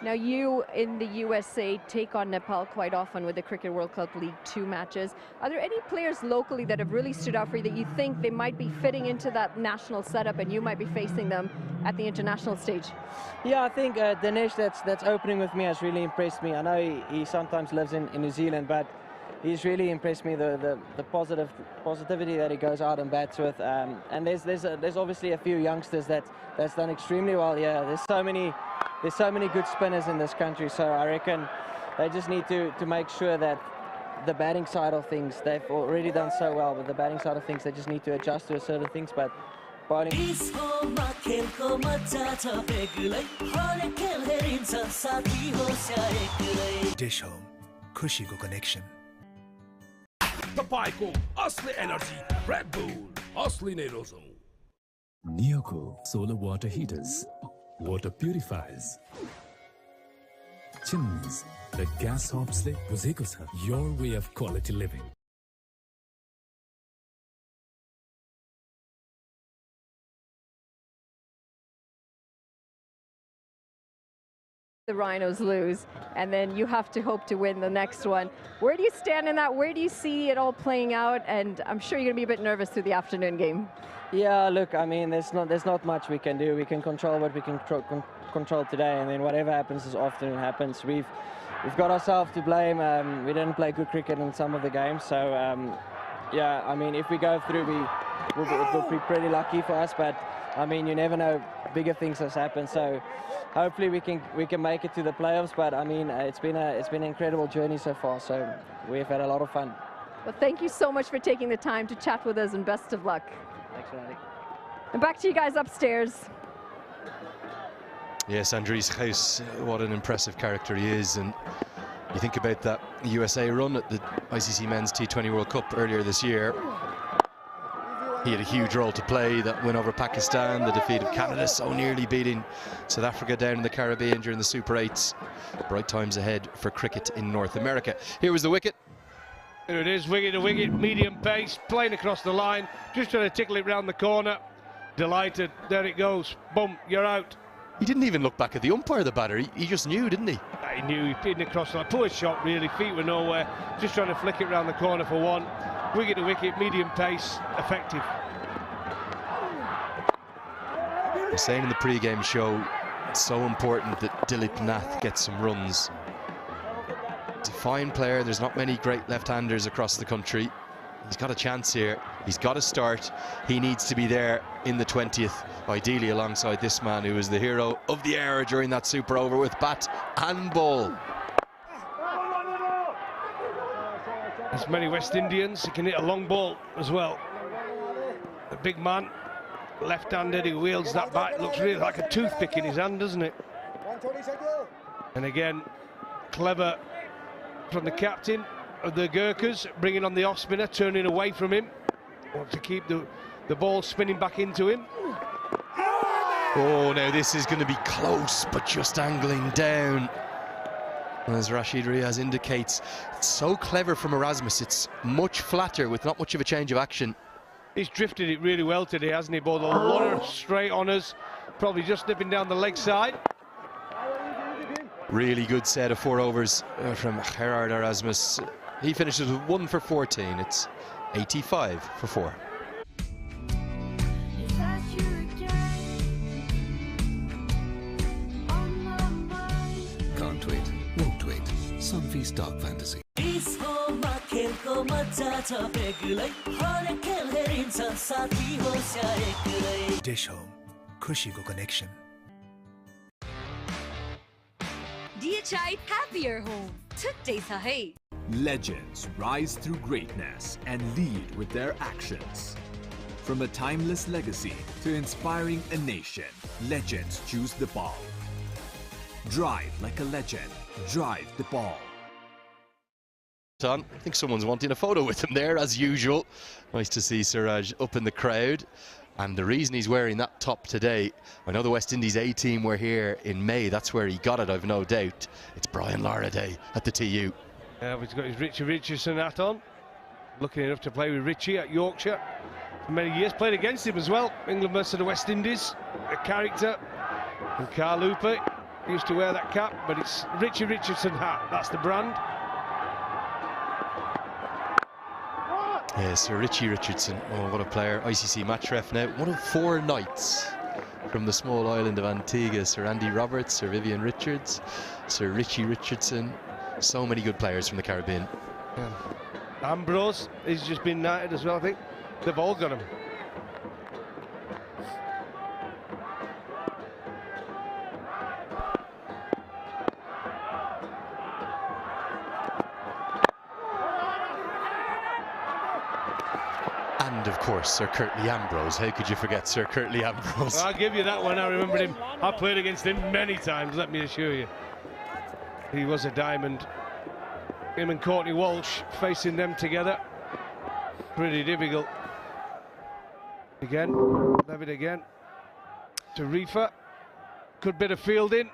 Now you in the USA take on Nepal quite often with the Cricket World Cup League 2 matches. Are there any players locally that have really stood out for you that you think they might be fitting into that national setup and you might be facing them at the international stage? Yeah, I think Dinesh that's opening with me has really impressed me. I know he sometimes lives in New Zealand, but he's really impressed me, the positivity that he goes out and bats with. And there's obviously a few youngsters that's done extremely well here. There's so many good spinners in this country, so I reckon they just need to make sure that the batting side of things, they've already done so well, but the batting side of things, they just need to adjust to certain things, but bowling... Dish Home, खुशीको connection. तपाईको असली energy red bull असली नै रोजौं. Neoco solar water heaters, water purifiers, chimneys, the gas hobsle बुझेको छ, your way of quality living. The Rhinos lose, and then you have to hope to win the next one. Where do you stand in that? Where do you see it all playing out? And I'm sure you're going to be a bit nervous through the afternoon game. Yeah, look, I mean, there's not much we can do. We can control what we can control today, and then whatever happens this afternoon happens. We've got ourselves to blame. We didn't play good cricket in some of the games, so yeah, I mean, if we go through, it will be pretty lucky for us. But I mean, you never know, bigger things has happened. So hopefully we can make it to the playoffs. But I mean, it's been an incredible journey so far. So we've had a lot of fun. Well, thank you so much for taking the time to chat with us, and best of luck. Thanks, Maddie. And back to you guys upstairs. Yes, Andries Gijs, what an impressive character he is. And you think about that USA run at the ICC Men's T20 World Cup earlier this year. He had a huge role to play, that win over Pakistan, the defeat of Canada, so nearly beating South Africa down in the Caribbean during the Super 8s. Bright times ahead for cricket in North America. Here was the wicket. Here it is, wicket to wicket, medium pace, playing across the line, just trying to tickle it round the corner. Delighted, there it goes, boom, you're out. He didn't even look back at the umpire, the batter, he just knew, didn't he? He knew, he pinned across the line, poor shot really, feet were nowhere, just trying to flick it round the corner for one. Wicket to wicket, medium pace, effective. I was saying in the pre-game show, it's so important that Dilip Nath gets some runs. He's a fine player, there's not many great left-handers across the country. He's got a chance here, he's got to start. He needs to be there in the 20th, ideally alongside this man who was the hero of the era during that super over with bat and ball. There's many West Indians, he can hit a long ball as well. The big man, left-handed, he wields that bat, looks really like a toothpick in his hand, doesn't it? And again, clever from the captain of the Gurkhas, bringing on the off-spinner, turning away from him. Want to keep the ball spinning back into him. Oh, now this is going to be close, but just angling down. As Rashid Riaz indicates, it's so clever from Erasmus, it's much flatter with not much of a change of action. He's drifted it really well today, hasn't he? Bowled a lot of straight honours, probably just nipping down the leg side. Really good set of 4 overs from Gerard Erasmus. He finishes with 1 for 14. It's 85 for 4. Can't wait, won't wait. Sunfeast Dark Fantasy. Dish Home, खुशीको connection. DHI Happier Home. छुट्टै छ है। Legends rise through greatness and lead with their actions. From a timeless legacy to inspiring a nation, legends choose the ball. Drive like a legend. Drive the ball. I think someone's wanting a photo with him there, as usual. Nice to see Siraj up in the crowd. And the reason he's wearing that top today, I know the West Indies A team were here in May. That's where he got it, I've no doubt. It's Brian Lara Day at the TU. Yeah, he's got his Richie Richardson hat on. Lucky enough to play with Richie at Yorkshire for many years. Played against him as well. England versus the West Indies. A character. And Carl Hooper used to wear that cap, but it's Richie Richardson hat. That's the brand. Yeah, Sir Richie Richardson. Oh, what a player. ICC match ref now. One of 4 knights from the small island of Antigua. Sir Andy Roberts, Sir Vivian Richards, Sir Richie Richardson. So many good players from the Caribbean. Yeah. Ambrose has just been knighted as well, I think. They've all got him. And of course, Sir Curtly Ambrose. How could you forget Sir Curtly Ambrose? Well, I'll give you that one. I remember him. I played against him many times, let me assure you. He was a diamond. Him and Courtney Walsh facing them together. Pretty difficult. Again, Levitt again. To Reefer. Good bit of fielding.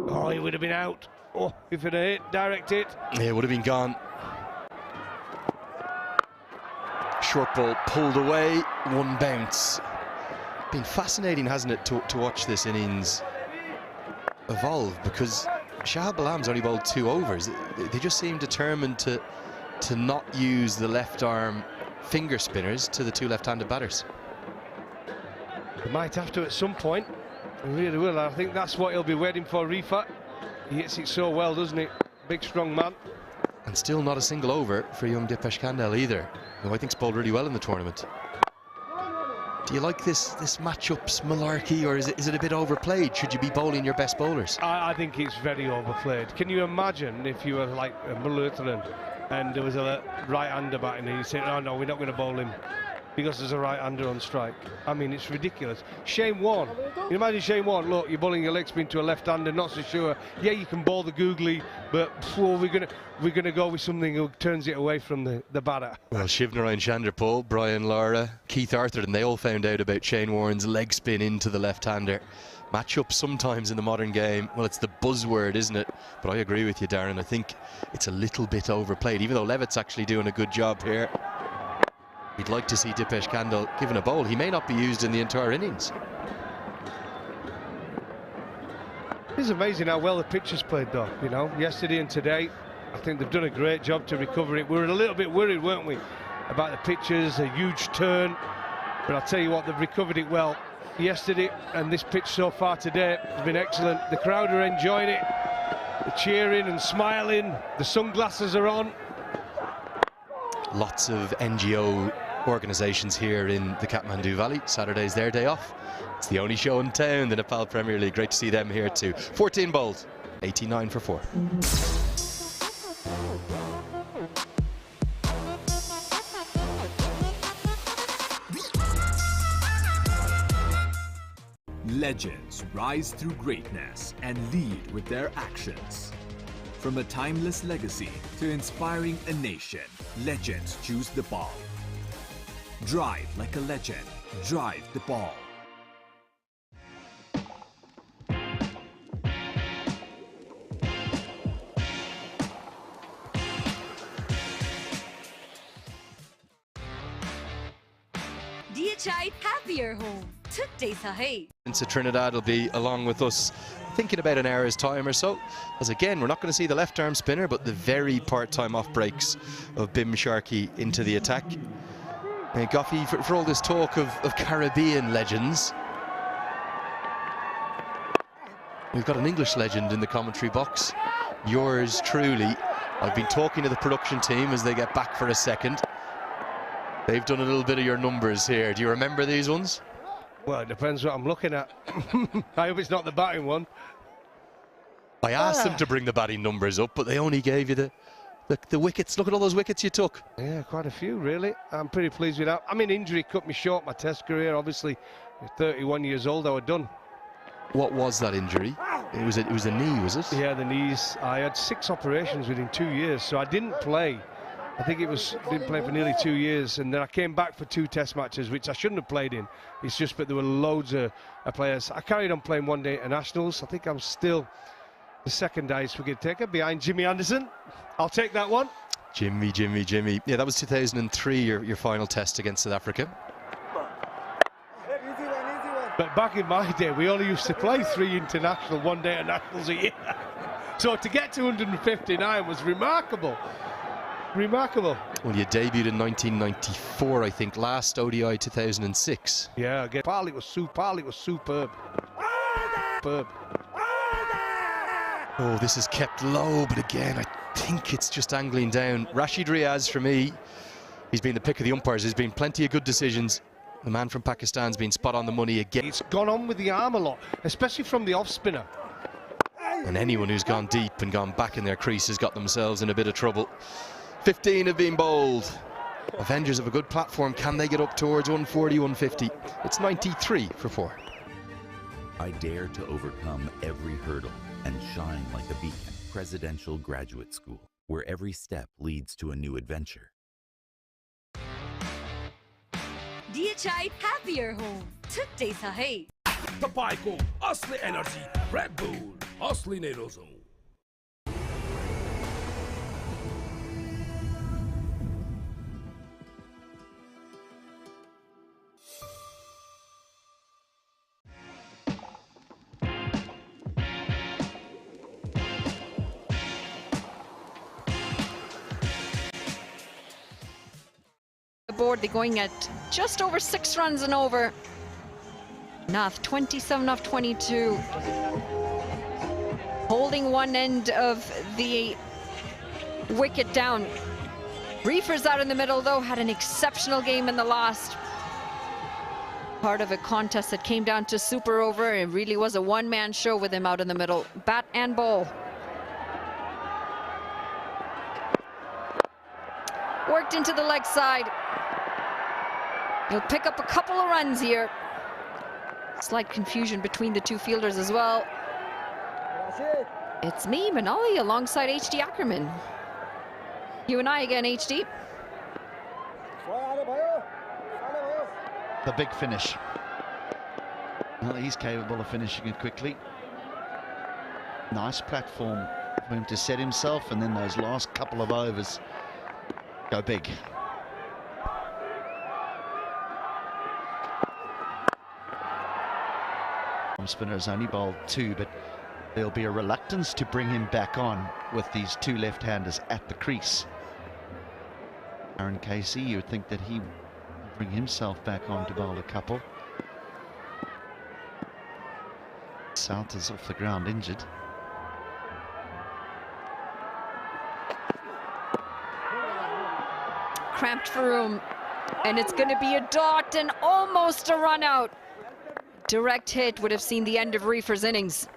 Oh, he would have been out. Oh, if it had hit, direct hit. Yeah, it would have been gone. Short ball pulled away, 1 bounce. Been fascinating, hasn't it, to watch this innings evolve, because Shahab Alam's only bowled 2 overs. They just seem determined to not use the left arm finger spinners to the 2 left-handed batters. They might have to at some point. They really will. I think that's what he'll be waiting for, Reefer. He hits it so well, doesn't he? Big, strong man. And still not a single over for young Dipesh Kandel either, who I think's bowled really well in the tournament. Do you like this matchup's malarkey, or is it a bit overplayed? Should you be bowling your best bowlers? I think it's very overplayed. Can you imagine if you were like a Mullerton and there was a right-hander batting and you say, oh no, we're not going to bowl him because there's a right-hander on strike? I mean, it's ridiculous. Shane Warne, you imagine Shane Warne, look, you're bowling your leg spin to a left-hander, not so sure. Yeah, you can bowl the googly, but we're gonna go with something who turns it away from the batter. Well, Shivnarayan Chandrapal, Brian Lara, Keith Arthur, and they all found out about Shane Warne's leg spin into the left-hander. Matchup sometimes in the modern game, well, it's the buzzword, isn't it? But I agree with you, Darren. I think it's a little bit overplayed, even though Levitt's actually doing a good job here. You'd like to see Dipesh Kandel given a bowl. He may not be used in the entire innings. It's amazing how well the pitch has played, though. You know, yesterday and today, I think they've done a great job to recover it. We were a little bit worried, weren't we, about the pitches, a huge turn. But I'll tell you what, they've recovered it well yesterday, and this pitch so far today has been excellent. The crowd are enjoying it. They're cheering and smiling. The sunglasses are on. Lots of NGO organisations here in the Kathmandu Valley. Saturday's their day off. It's the only show in town, the Nepal Premier League. Great to see them here too. 14 bowled, 89 for 4. Legends rise through greatness and lead with their actions. From a timeless legacy to inspiring a nation, legends choose the ball. Drive like a legend. Drive the ball. DHI Happier Home. छुट्टै छ है। Into Trinidad will be along with us, thinking about an hour's time or so. As again, we're not going to see the left arm spinner, but the very part-time off breaks of Bim Sharkey into the attack. Now, Goffey, for all this talk of Caribbean legends, we've got an English legend in the commentary box. Yours truly. I've been talking to the production team as they get back for a second. They've done a little bit of your numbers here. Do you remember these ones? Well, it depends what I'm looking at. I hope it's not the batting one. I asked them to bring the batting numbers up, but they only gave you the wickets. Look at all those wickets you took. Yeah, quite a few, really. I'm pretty pleased with that. I mean, injury cut me short, my test career. Obviously, at 31 years old, I was done. What was that injury? It was a knee, was it? Yeah, the knees. I had 6 operations within 2 years, so I didn't play. I think didn't play for nearly 2 years, and then I came back for 2 test matches, which I shouldn't have played in. It's just that there were loads of players. I carried on playing one day internationals. I think I'm still the second ice wicket taker behind Jimmy Anderson. I'll take that one. Jimmy. Yeah, that was 2003, your final test against South Africa. But back in my day, we only used to play 3 international one-day internationals a year. So to get to 159 was remarkable. Remarkable. Well, you debuted in 1994, I think, last ODI 2006. Yeah, again, Parley was superb. Superb. Oh, this is kept low, but again, I think it's just angling down. Rashid Riaz, for me, he's been the pick of the umpires. There's been plenty of good decisions. The man from Pakistan's been spot on the money again. It's gone on with the arm a lot, especially from the off-spinner. And anyone who's gone deep and gone back in their crease has got themselves in a bit of trouble. 15 have been bowled. Avengers have a good platform. Can they get up towards 140, 150? It's 93 for 4. I dare to overcome every hurdle and shine like a beacon. Presidential Graduate School, where every step leads to a new adventure. DHI Happier Home छुट्टै छ है तपाईको असली energy red bull असली नै रोजौं Board, they're going at just over 6 runs and over. Nath 27 off 22, holding one end of the wicket down. Reefers out in the middle though had an exceptional game in the last part of a contest that came down to super over. It really was a one-man show with him out in the middle, bat and ball. Worked into the leg side. He'll pick up a couple of runs here. Slight confusion between the 2 fielders as well. It's me, Manali, alongside HD Ackerman. You and I again, HD. The big finish. Well, he's capable of finishing it quickly. Nice platform for him to set himself, and then those last couple of overs go big. Spinner has only bowled 2, but there'll be a reluctance to bring him back on with these 2 left-handers at the crease. Aaron Casey, you would think that he would bring himself back on to bowl a couple. South is off the ground injured. Cramped for room, and it's going to be a dot and almost a run out. Direct hit would have seen the end of Reefer's innings.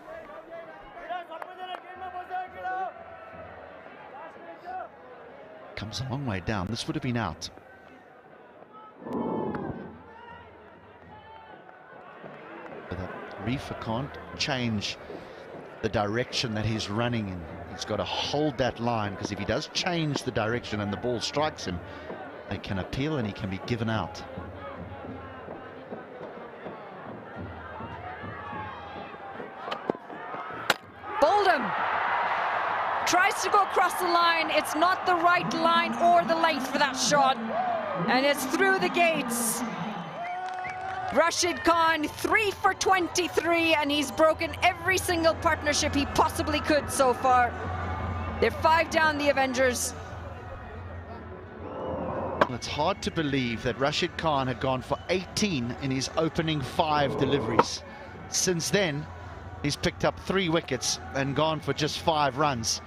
Comes a long way down. This would have been out. But Reefer can't change the direction that he's running in. He's got to hold that line, because if he does change the direction and the ball strikes him, they can appeal and he can be given out. Tries to go across the line. It's not the right line or the length for that shot. And it's through the gates. Rashid Khan, 3 for 23, and he's broken every single partnership he possibly could so far. They're 5 down, the Avengers. It's hard to believe that Rashid Khan had gone for 18 in his opening 5 deliveries. Since then, he's picked up 3 wickets and gone for just 5 runs.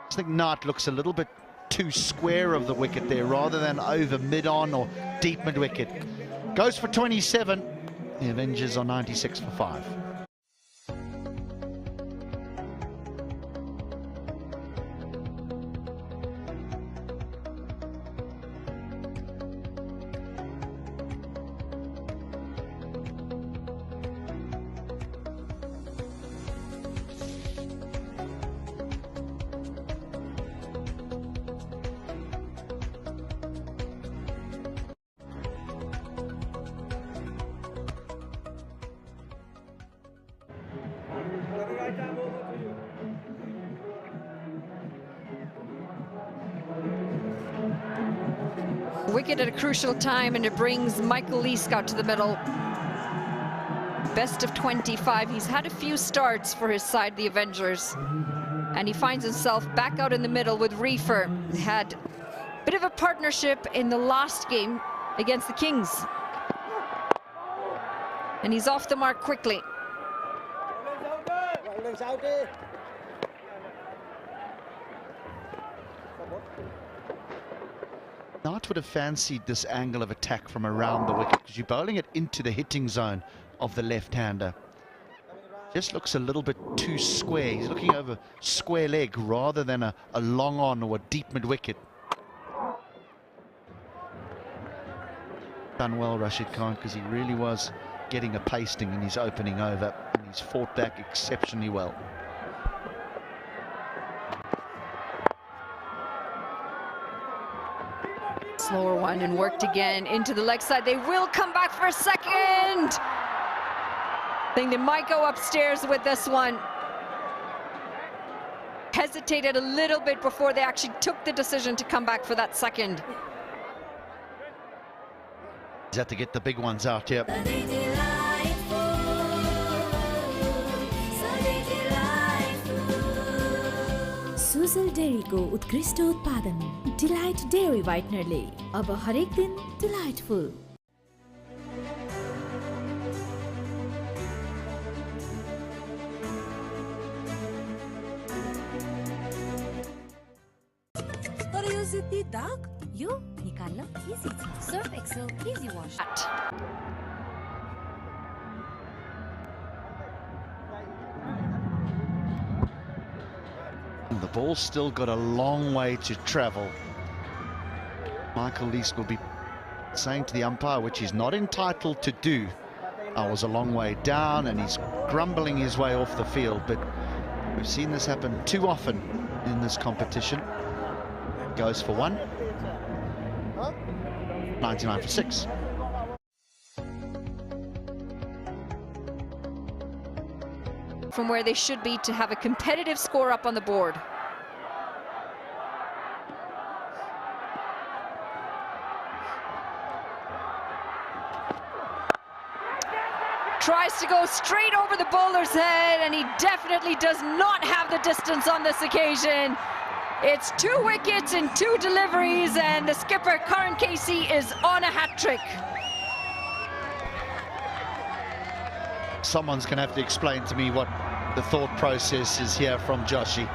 I think Nat looks a little bit too square of the wicket there, rather than over mid-on or deep mid-wicket. Goes for 27. The Avengers are 96 for 5. Wicket at a crucial time, and it brings Michael Leask out to the middle. Best of 25. He's had a few starts for his side, the Avengers. And he finds himself back out in the middle with Reefer. Had a bit of a partnership in the last game against the Kings. And he's off the mark quickly. Knight would have fancied this angle of attack from around the wicket because you're bowling it into the hitting zone of the left-hander. Just looks a little bit too square. He's looking over square leg rather than a long on or a deep mid-wicket. Done well, Rashid Khan, because he really was getting a pasting in his opening over, and he's fought back exceptionally well. Slower one and worked again into the leg side. They will come back for a second. I think they might go upstairs with this one. Hesitated a little bit before they actually took the decision to come back for that second. He's had to get the big ones out here. Sujal डेयरीको उत्कृष्ट उत्पादन delight dairy व्हाइटनरले अब हरेक दिन delightful. तर यो जिद्दी दाग यो निकाल्न easy छ। Surf Excel easy wash. The ball's still got a long way to travel. Michael Leask will be saying to the umpire, which he's not entitled to do, I was a long way down, and he's grumbling his way off the field. But we've seen this happen too often in this competition. Goes for one. 99 for 6. From where they should be to have a competitive score up on the board. Tries to go straight over the bowler's head, and he definitely does not have the distance on this occasion. It's 2 wickets in 2 deliveries, and the skipper, Karan Casey, is on a hat-trick. Someone's going to have to explain to me what the thought process is here from Joshi.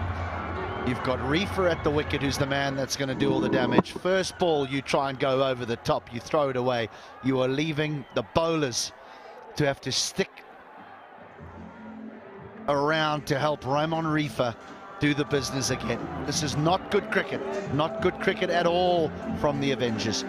You've got Reefer at the wicket, who's the man that's going to do all the damage. First ball, you try and go over the top, you throw it away. You are leaving the bowlers to have to stick around to help Raymond Reefer do the business again. This is not good cricket, not good cricket at all from the Avengers.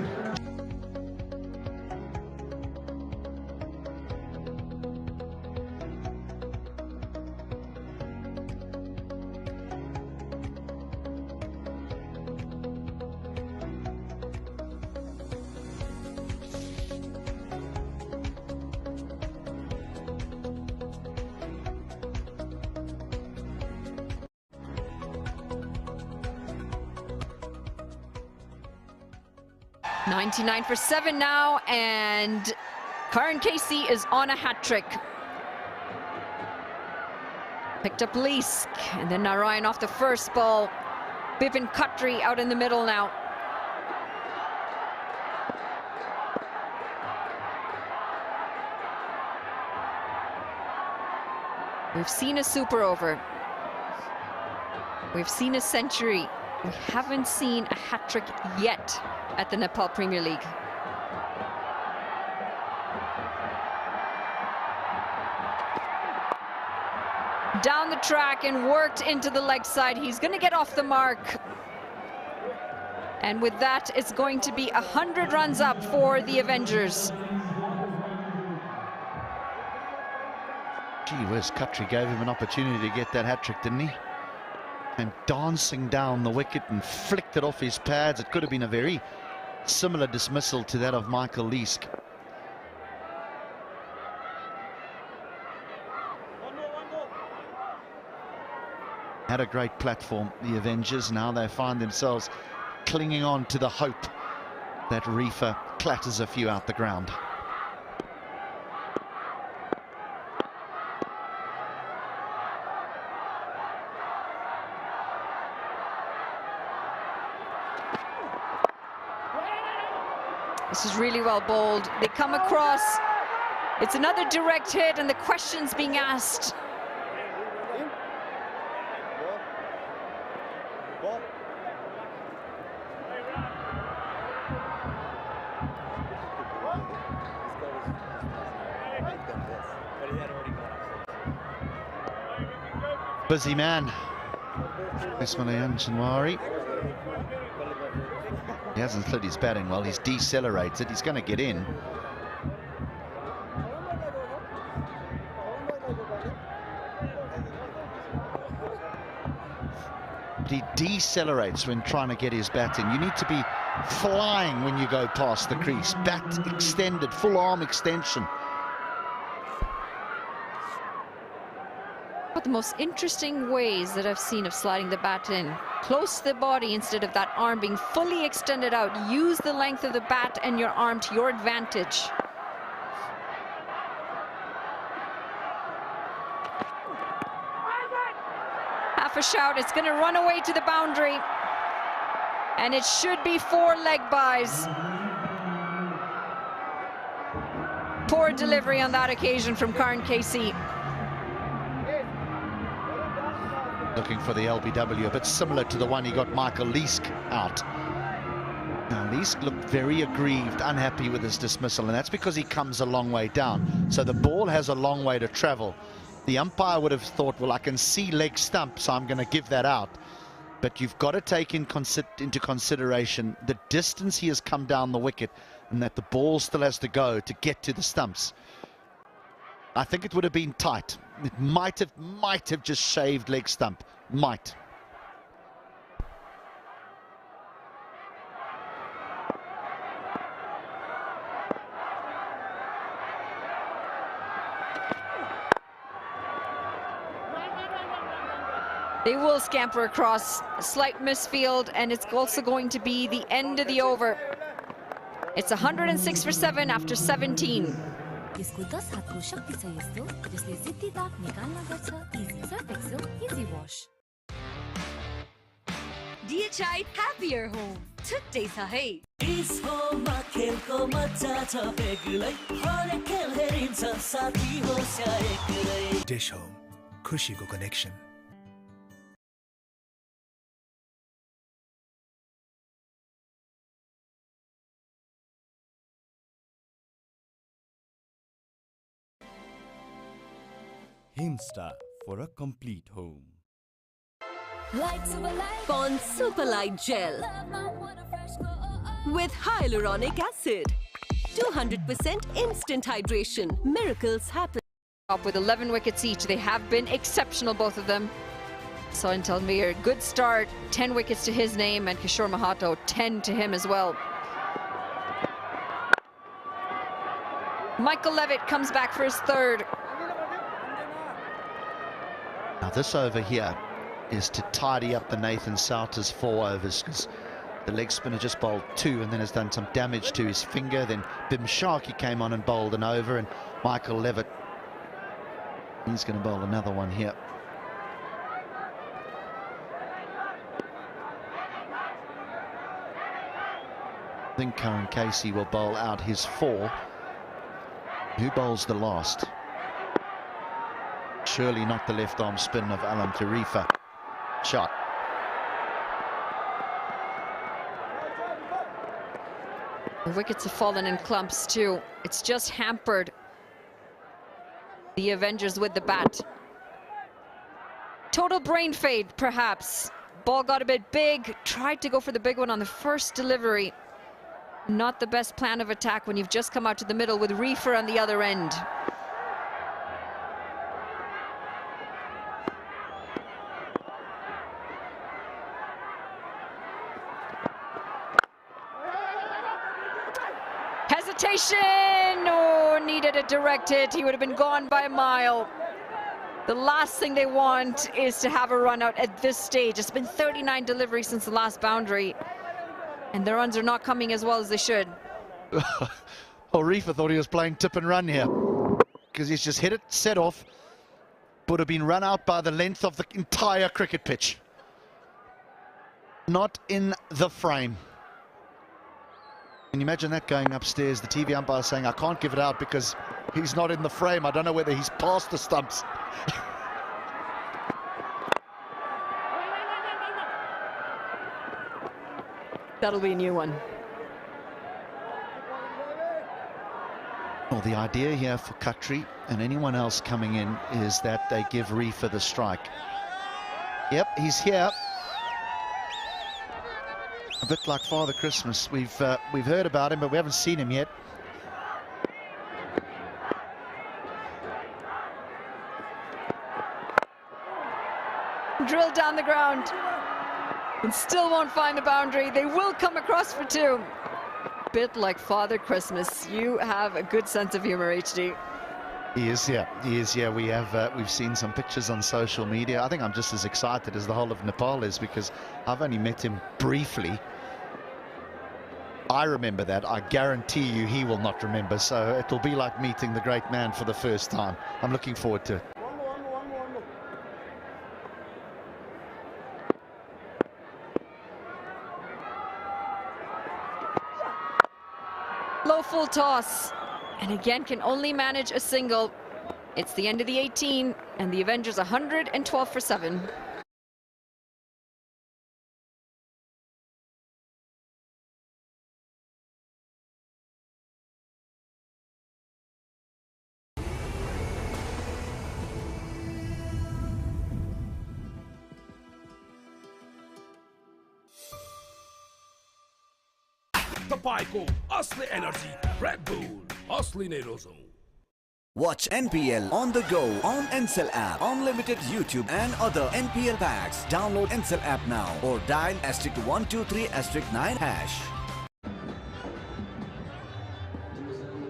.99 for 7 now, and Karan Casey is on a hat-trick. Picked up Leask, and then Narayan off the first ball. Bipin Khatri out in the middle now. We've seen a super over. We've seen a century. We haven't seen a hat-trick yet at the Nepal Premier League. Down the track and worked into the leg side. He's going to get off the mark. And with that, it's going to be 100 runs up for the Avengers. Gee whiz, Khatri gave him an opportunity to get that hat-trick, didn't he? And dancing down the wicket and flicked it off his pads. It could have been a very similar dismissal to that of Michael Leask. Had a great platform, the Avengers. Now they find themselves clinging on to the hope that Reefer clatters a few out the ground. This is really well bowled. They come across. It's another direct hit, and the questions being asked. Busy man, Ismail Shanwari. He hasn't slid his batting well, he's decelerated, he's going to get in. But he decelerates when trying to get his bat in. You need to be flying when you go past the crease. Bat extended, full arm extension. One of the most interesting ways that I've seen of sliding the bat in. Close to the body instead of that arm being fully extended out. Use the length of the bat and your arm to your advantage. Half a shout, it's going to run away to the boundary. And it should be 4 leg byes. Poor delivery on that occasion from Karan Casey. Looking for the LBW, a bit similar to the one he got Michael Leask out. Now, Leask looked very aggrieved, unhappy with his dismissal, and that's because he comes a long way down. So the ball has a long way to travel. The umpire would have thought, well, I can see leg stump, so I'm going to give that out. But you've got to take into consideration the distance he has come down the wicket and that the ball still has to go to get to the stumps. I think it would have been tight. It might have just shaved leg stump. Might. They will scamper across. A slight misfield, and it's also going to be the end of the over. It's 106 for 7 after 17. यसको 10 हातको शक्ति छ यस्तो जसले जिद्दी दाग निकाल्न गर्छ easy Surf Excel easy wash DHI happier home छुट्टै छ है इस होममा खेलको मजा छ बेग्लै हरेक खेल हेरिन्छ साथी होस् या एक्लै Dish Home, खुशीको connection. Himstar for a complete home. Pond Super Light Gel with hyaluronic acid. 200% instant hydration. Miracles happen. Up with 11 wickets each. They have been exceptional, both of them. Soin Talmir, good start. 10 wickets to his name, and Kishore Mahato, 10 to him as well. Michael Levitt comes back for his third. Now this over here is to tidy up the Nathan Souters 4 overs, because the leg spinner just bowled 2 and then has done some damage to his finger. Then Bim Sharkey came on and bowled an over, and Michael Levitt, he's going to bowl another one here. I think Karan Casey will bowl out his 4. Who bowls the last? Surely not the left arm spin of Alam Tarifa. Shot. The wickets have fallen in clumps too. It's just hampered the Avengers with the bat. Total brain fade, perhaps. Ball got a bit big, tried to go for the big one on the first delivery. Not the best plan of attack when you've just come out to the middle with Reefer on the other end. Hesitation! Oh, needed a direct hit. He would have been gone by a mile. The last thing they want is to have a run out at this stage. It's been 39 deliveries since the last boundary, and the runs are not coming as well as they should. Well, Reefer thought he was playing tip and run here, because he's just hit it, set off, would have been run out by the length of the entire cricket pitch. Not in the frame. Can you imagine that going upstairs? The TV umpire saying, I can't give it out because he's not in the frame. I don't know whether he's past the stumps. That'll be a new one. Well, the idea here for Khatri and anyone else coming in is that they give Reefer the strike. Yep, he's here. A bit like Father Christmas. We've heard about him, but we haven't seen him yet. Drilled down the ground and still won't find the boundary. They will come across for two. Bit like Father Christmas. You have a good sense of humor, HD. He is, yeah. He is, yeah. We've seen some pictures on social media. I think I'm just as excited as the whole of Nepal is, because I've only met him briefly. I remember that. I guarantee you he will not remember. So it'll be like meeting the great man for the first time. I'm looking forward to it. Low full toss, and again can only manage a single. It's the end of the 18, and the Avengers 112 for 7. तपाईँको असली energy Red Bull असली नै रोजौं. Watch NPL on the go on Ncell app. Unlimited YouTube and other NPL packs. Download Ncell app now or dial *123*9#.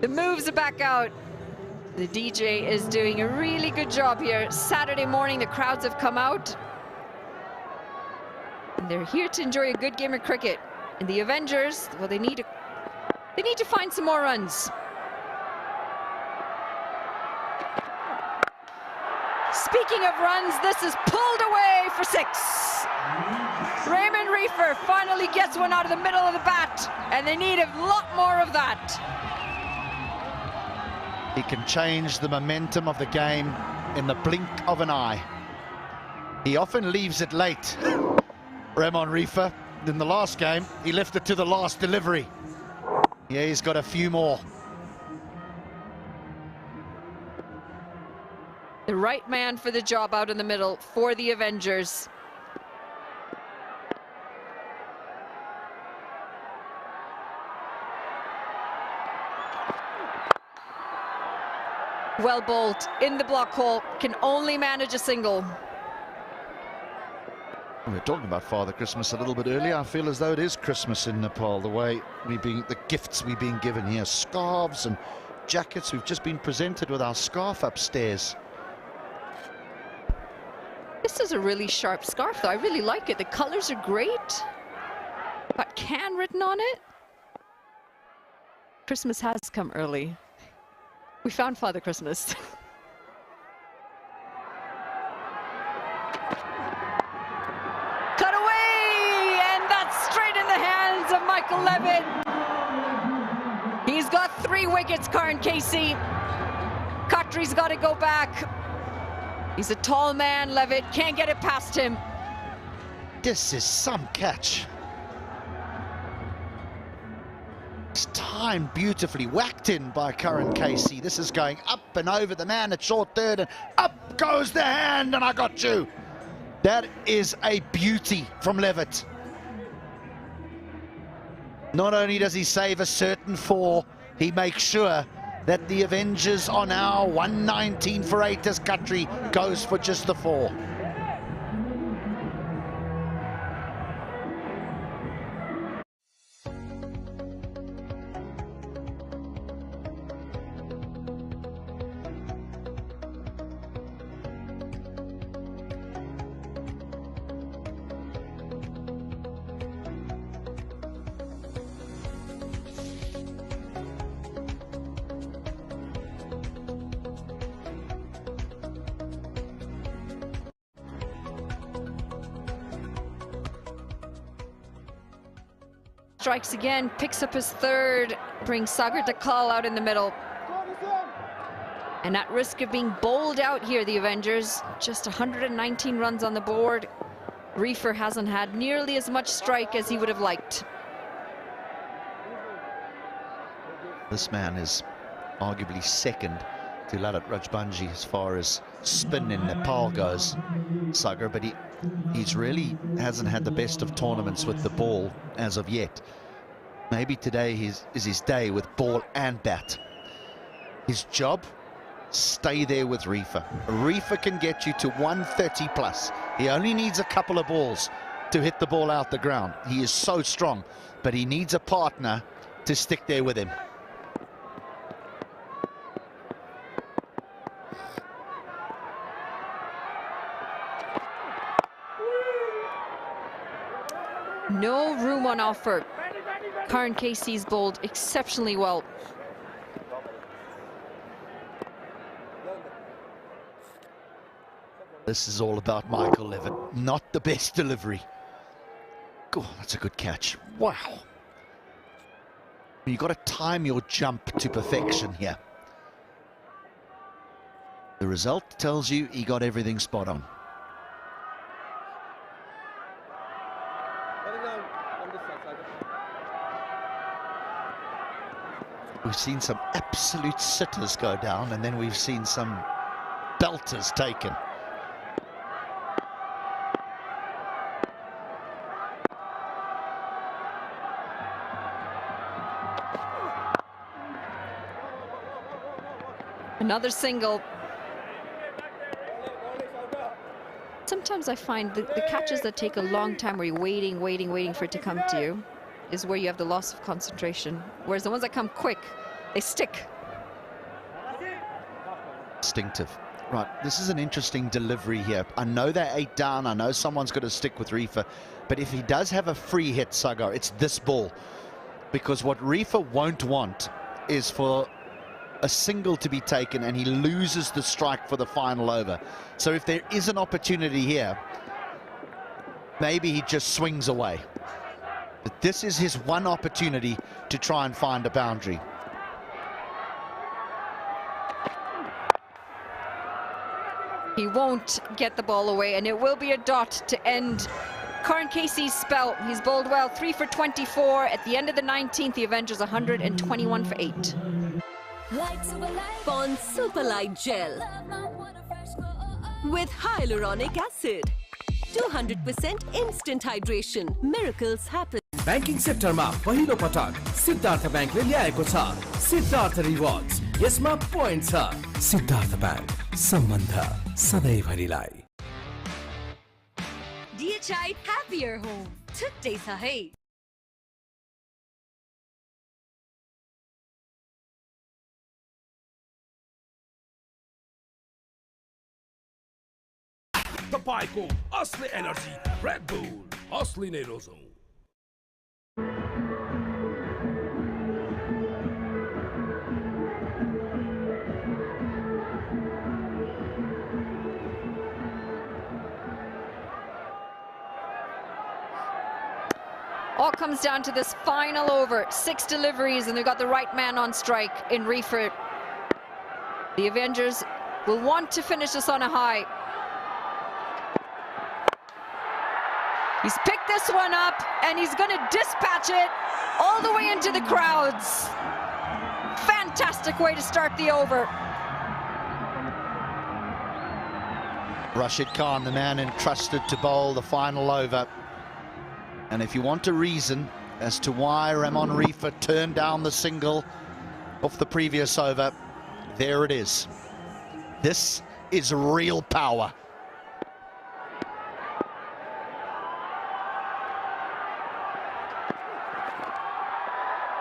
The moves are back out. The DJ is doing a really good job here. Saturday morning, the crowds have come out. And they're here to enjoy a good game of cricket. And the Avengers, well, they need to find some more runs. Speaking of runs, this is pulled away for 6. Raymond Reefer finally gets one out of the middle of the bat, and they need a lot more of that. He can change the momentum of the game in the blink of an eye. He often leaves it late, Raymond Reefer. In the last game, he left it to the last delivery. Yeah, he's got a few more. The right man for the job out in the middle for the Avengers. Well bowled in the block hole, can only manage a single. We were talking about Father Christmas a little bit earlier. I feel as though it is Christmas in Nepal, the way the gifts we're being given here. Scarves and jackets. We've just been presented with our scarf upstairs. This is a really sharp scarf, though. I really like it. The colors are great. Got "can" written on it. Christmas has come early. We found Father Christmas. Cut away! And that's straight in the hands of Michael Levitt. He's got 3 wickets, Karan Casey. Khatri's got to go back. He's a tall man, Levitt. Can't get it past him. This is some catch. It's timed beautifully, whacked in by Karan Casey. This is going up and over the man at short third, and up goes the hand, and I got you. That is a beauty from Levitt. Not only does he save a certain 4, he makes sure that the Avengers are now 119 for 8 as Khatri goes for just the 4. Strikes again, picks up his third, brings Sagar Dakal out in the middle. And at risk of being bowled out here, the Avengers, just 119 runs on the board. Reefer hasn't had nearly as much strike as he would have liked. This man is arguably second to Lalit Rajbanji as far as spin in Nepal goes, Sagar, but he's really hasn't had the best of tournaments with the ball as of yet. Maybe today is his day with ball and bat. His job, stay there with Reefer. Reefer can get you to 130 plus. He only needs a couple of balls to hit the ball out the ground. He is so strong, but he needs a partner to stick there with him. No room on offer. Karan Casey's bowled exceptionally well. This is all about Michael Levitt. Not the best delivery. Oh, that's a good catch. Wow. You've got to time your jump to perfection here. The result tells you he got everything spot on. We've seen some absolute sitters go down, and then we've seen some belters taken. Another single. Sometimes I find the catches that take a long time, where you're waiting for it to come to you, is where you have the loss of concentration. Whereas the ones that come quick, they stick. Instinctive. Right, this is an interesting delivery here. I know they're 8 down. I know someone's got to stick with Reefer. But if he does have a free hit, Sagar, it's this ball. Because what Reefer won't want is for a single to be taken and he loses the strike for the final over. So if there is an opportunity here, maybe he just swings away. But this is his one opportunity to try and find a boundary. He won't get the ball away, and it will be a dot to end Karan Casey's spell. He's bowled well, 3 for 24. At the end of the 19th, the Avengers 121 for 8. On Superlight Gel with hyaluronic acid. 200% instant hydration. Miracles happen. Banking सेक्टरमा पहिलो पटक सिद्धार्थ बैंकले ल्याएको छ Siddharth rewards. यसमा point छ। Siddharth bank, सम्बन्ध सधैँभरिलाई। DHI Happier Home छुट्टै छ है। तपाईको असली एनर्जी रेड बुल असली नै रोजौं। All comes down to this final over. 6 deliveries, and they've got the right man on strike in Reefer. The Avengers will want to finish this on a high. He's picked this one up, and he's going to dispatch it all the way into the crowds. Fantastic way to start the over. Rashid Khan, the man entrusted to bowl the final over. And if you want a reason as to why Ramon Reefer turned down the single off the previous over, there it is. This is real power.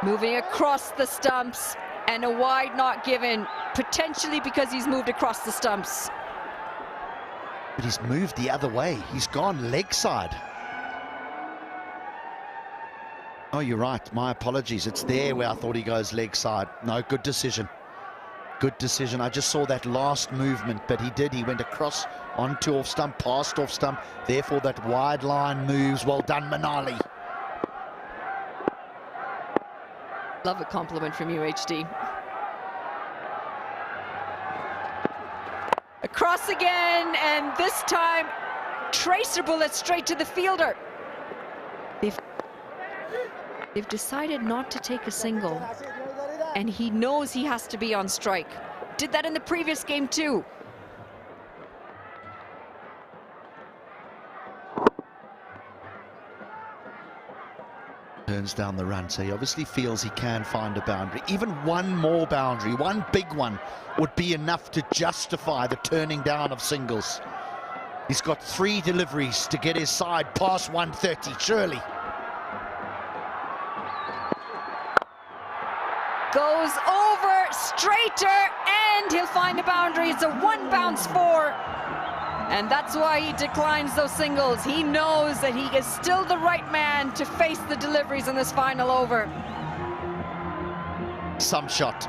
Moving across the stumps, and a wide not given, potentially because he's moved across the stumps. But he's moved the other way. He's gone leg side. Oh, you're right. My apologies. It's there where I thought he goes leg side. No, good decision. Good decision. I just saw that last movement, but he did. He went across onto off stump, past off stump. Therefore, that wide line moves. Well done, Manali. Love a compliment from you, HD. Across again, and this time, tracer bullet straight to the fielder. They've decided not to take a single, and he knows he has to be on strike. Did that in the previous game too. Turns down the run, so he obviously feels he can find a boundary. Even one more boundary, one big one, would be enough to justify the turning down of singles. He's got 3 deliveries to get his side past 130, surely. Goes over, straighter, and he'll find a boundary. It's a 1 bounce 4. And that's why he declines those singles. He knows that he is still the right man to face the deliveries in this final over. Some shot.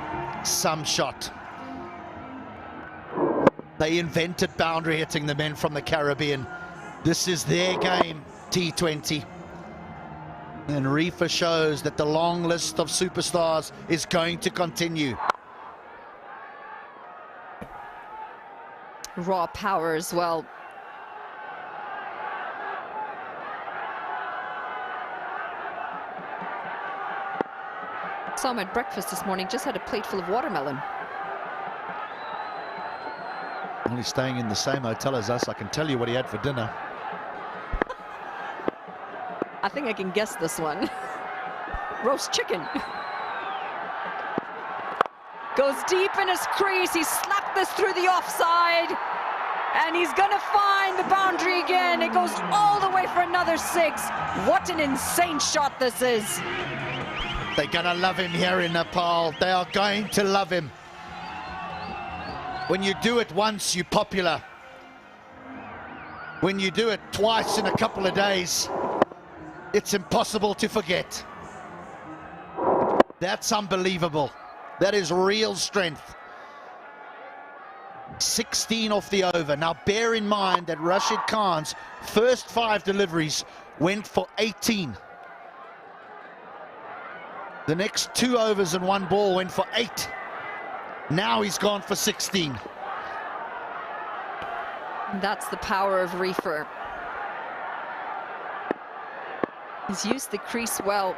They invented boundary hitting, the men from the Caribbean. This is their game, T20. And Reefer shows that the long list of superstars is going to continue. Raw power as well. Saw him at breakfast this morning, just had a plate full of watermelon. Only staying in the same hotel as us, I can tell you what he had for dinner. I think I can guess this one. Roast chicken. Goes deep in his crease. He slapped this through the offside. And he's going to find the boundary again. It goes all the way for another 6. What an insane shot this is. They're going to love him here in Nepal. They are going to love him. When you do it once, you're popular. When you do it twice in a couple of days, it's impossible to forget. That's unbelievable. That is real strength. 16 off the over. Now bear in mind that Rashid Khan's first 5 deliveries went for 18. The next 2 overs and 1 ball went for 8. Now he's gone for 16. That's the power of Reefer. He's used the crease well.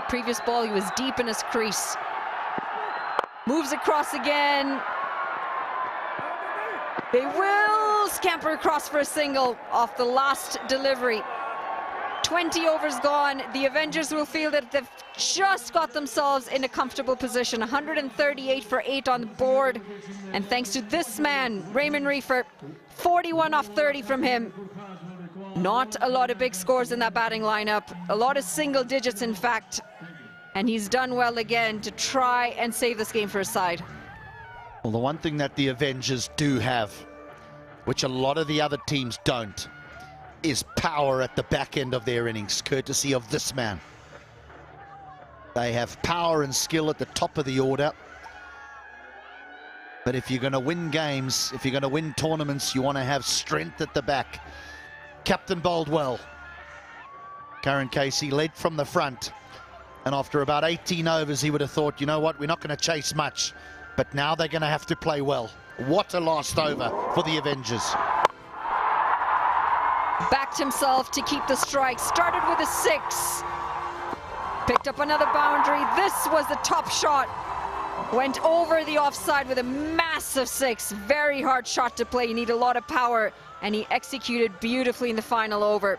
Previous ball, he was deep in his crease. Moves across again. They will scamper across for a single off the last delivery. 20 overs gone. The Avengers will feel that they've just got themselves in a comfortable position. 138 for 8 on the board. And thanks to this man, Raymond Reefer, 41 off 30 from him. Not a lot of big scores in that batting lineup. A lot of single digits, in fact. And he's done well again to try and save this game for his side. Well, the one thing that the Avengers do have, which a lot of the other teams don't, is power at the back end of their innings, courtesy of this man. They have power and skill at the top of the order. But if you're going to win games, if you're going to win tournaments, you want to have strength at the back. Captain bowled well. Karen Casey led from the front. And after about 18 overs, he would have thought, you know what, we're not going to chase much. But now they're going to have to play well. What a last over for the Avengers. Backed himself to keep the strike. Started with a 6. Picked up another boundary. This was the top shot. Went over the offside with a massive 6. Very hard shot to play. You need a lot of power. And he executed beautifully in the final over.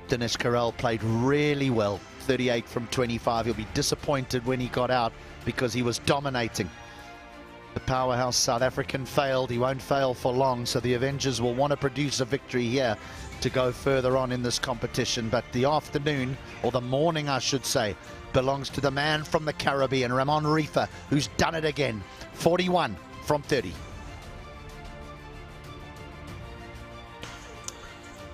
Dinesh Karel played really well. 38 from 25. He'll be disappointed when he got out because he was dominating. The powerhouse South African failed. He won't fail for long, so the Avengers will want to produce a victory here to go further on in this competition. But the afternoon, or the morning I should say, belongs to the man from the Caribbean, Ramon Reefer, who's done it again. 41 from 30.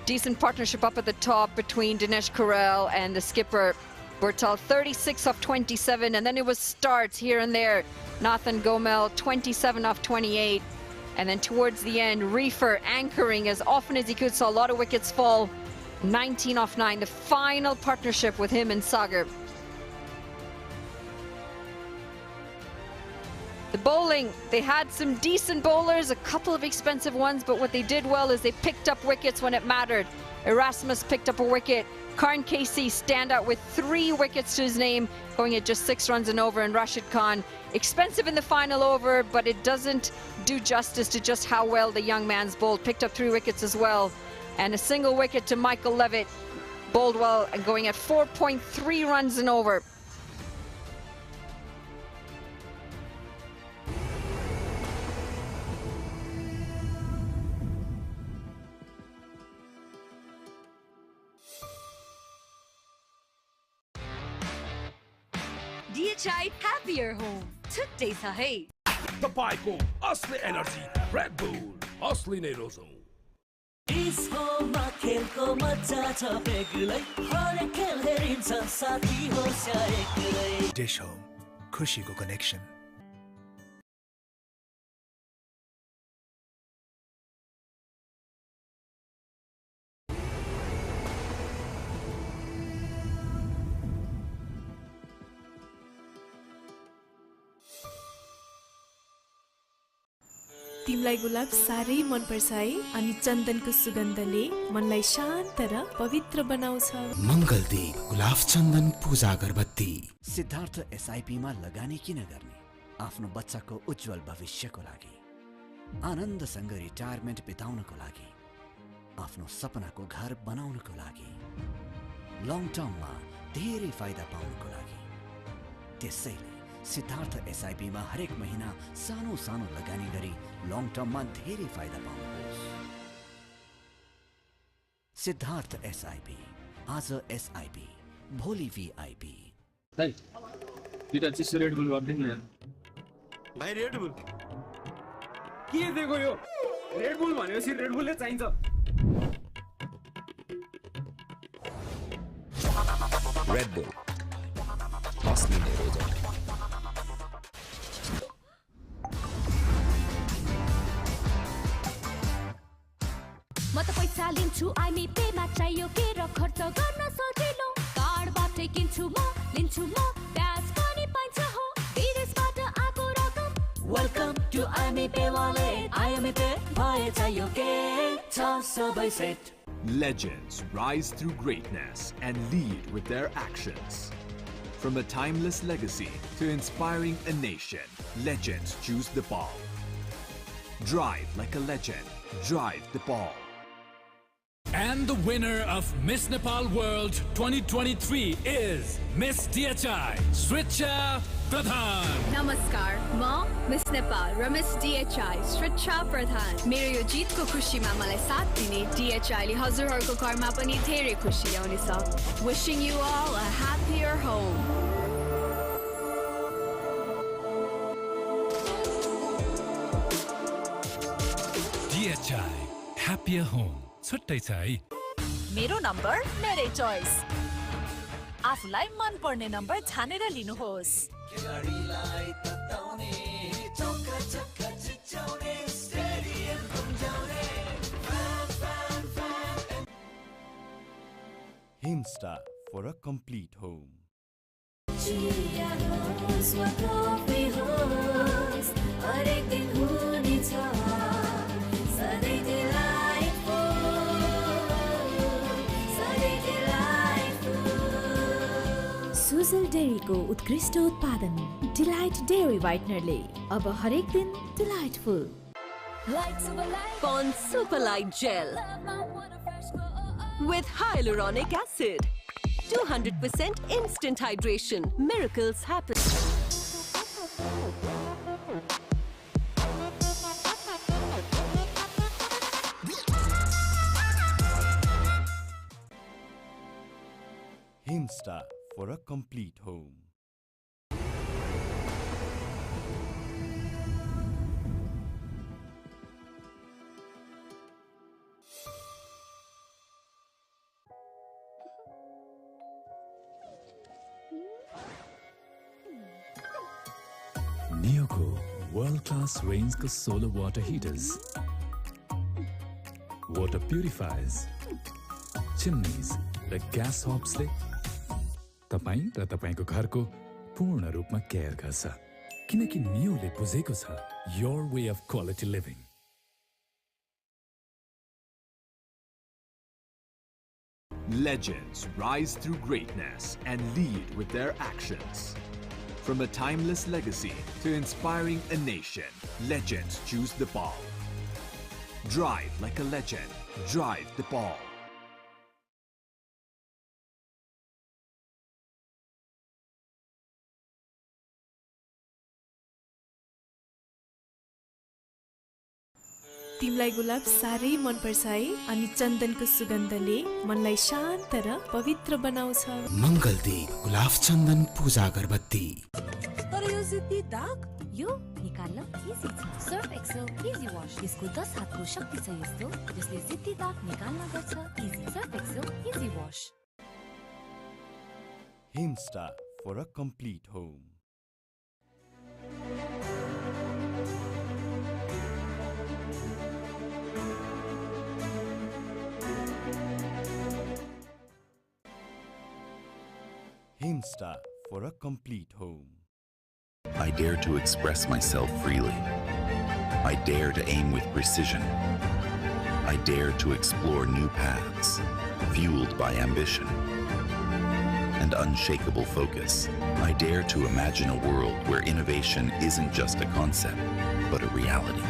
Decent partnership up at the top between Dinesh Karel and the skipper Bertal. 36 off 27, and then it was starts here and there. Nathan Gomel 27 off 28, and then towards the end Reefer anchoring as often as he could, saw a lot of wickets fall, 19 off 9, the final partnership with him and Sagar. The bowling, they had some decent bowlers, a couple of expensive ones, but what they did well is they picked up wickets when it mattered. Erasmus picked up a wicket. Karn Casey stand out with 3 wickets to his name, going at just 6 runs and over, and Rashid Khan, expensive in the final over, but it doesn't do justice to just how well the young man's bowled. Picked up 3 wickets as well, and a single wicket to Michael Levitt, bowled well and going at 4.3 runs and over. DHI Happier Home छुट्टै छ है तपाईको असली energy red bull असली नै रोजौं डिस्कोमा खेलको मजा छ बेग्लै हरेक खेल हेरिन्छ साथी होस् या एक्लै डिश होम खुशीको कनेक्सन तिमलाई गुलाब साह्रै मन पर्छ है अनि चन्दनको सुगन्धले मनलाई शान्त र पवित्र बनाउँछ मङ्गलदीप गुलाब चन्दन पूजा अगरबत्ती सिद्धार्थ एसआईपी मा लगानी किन गर्ने आफ्नो बच्चाको उज्जवल भविष्यको लागि आनन्दसँग रिटायरमेन्ट बिताउनको लागि आफ्नो सपनाको घर बनाउनको लागि लङ टर्ममा धेरै फाइदा पाउनको लागि त्यसैले सिद्धार्थ एसआईपी मा हरेक महिना सानो सानो लगानी गरी लङ टर्ममा धेरै फाइदा पाउनुहोस् सिद्धार्थ एसआईपी आज एसआईपी भोलि वीआईपी भाइ दुईटा चिसो रेड बुल गर्दिन न भाइ रेड बुल के दिएको यो रेड बुल भनेपछि रेड बुलले चाहिन्छ रेड बुल असली नै रोजौं म त पैसा लिन्छु आइमी पेमा चाहियो के र खर्च गर्न सजिलो कार्डबाटै किन्छु म लिन्छु म ब्याज पनि पाइन्छ हो विदेशबाट आएको रकम वेलकम टु आइमी पे वालेट आइमी पे भए चाहियो के छ सबै set Legends rise through greatness and lead with their actions. From a timeless legacy to inspiring a nation, legends choose the ball. Drive like a legend. Drive the ball. And the winner of Miss Nepal World 2023 is Miss DHI, Sricha Pradhan. नमस्कार, म miss Nepal र miss DHI श्रिचा प्रधान। मेरो यो जितको खुसीमा मलाई साथ दिने DHI ले हजुरहरूको घरमा पनि धेरै खुसी ल्याउने छ। Wishing you all a happier home. DHI, happier home. छुट्टै छ है मेरो नम्बर मेरै चोइस आफुलाई मन पर्ने नम्बर छानेर लिनुहोस् Himstar for a complete home. Sujal डेरीको उत्कृष्ट उत्पादन डिलाइट डेरी व्हाइटनरले अब हरेक दिन delightful Pond Super Light Gel with hyaluronic acid. 200% instant hydration. Miracles happen. Himstar for a complete home. Neoco world-class range of solar water heaters, water purifiers, चिम्निज raw gas हब्सले तपाईँ र तपाईँको घरको पूर्ण रूपमा केयर गर्छ किनकि नियोले बुझेको छ your way of quality living. Legends rise through greatness and lead with their actions. From a timeless legacy to inspiring a nation, legends choose the ball. Drive like a legend. Drive the ball. तिमलाई गुलाब साह्रै मन पर्छ है अनि चन्दनको सुगन्धले मनलाई शान्त र पवित्र बनाउँछ मङ्गलदीप गुलाब चन्दन पूजा अगरबत्ती तर यो जिद्दी दाग यो निकाल्न इजी छ सर्फ एक्सेल इजी वाश यसको 10 हातको शक्ति छ यस्तो जसले जिद्दी दाग निकाल्न गर्छ easy Surf Excel easy wash Himstar for a complete home. Himstar for a complete home. I dare to express myself freely. I dare to aim with precision. I dare to explore new paths, fueled by ambition and unshakable focus. I dare to imagine a world where innovation isn't just a concept, but a reality.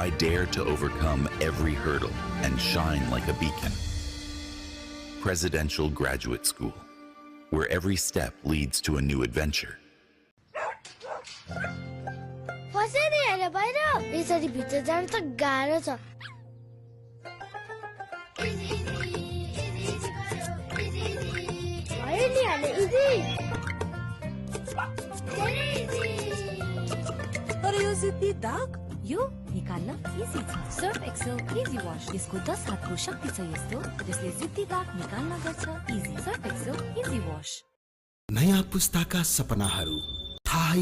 I dare to overcome every hurdle and shine like a beacon. Presidential Graduate School, where every step leads to a new adventure. फसेनी हैन बाहिर यसरी भित्र जान त गाह्रो छ हैन हैन easy तर यो जिद्दी दाग यो निकाल्न इजी छ सर्फ एक्सेल इजी वाश यसको 10 हातको शक्ति छ यस्तो जसले जिद्दी दाग निकाल्न गर्छ easy Surf Excel easy wash नयाँ पुस्ताका सपनाहरू थाहै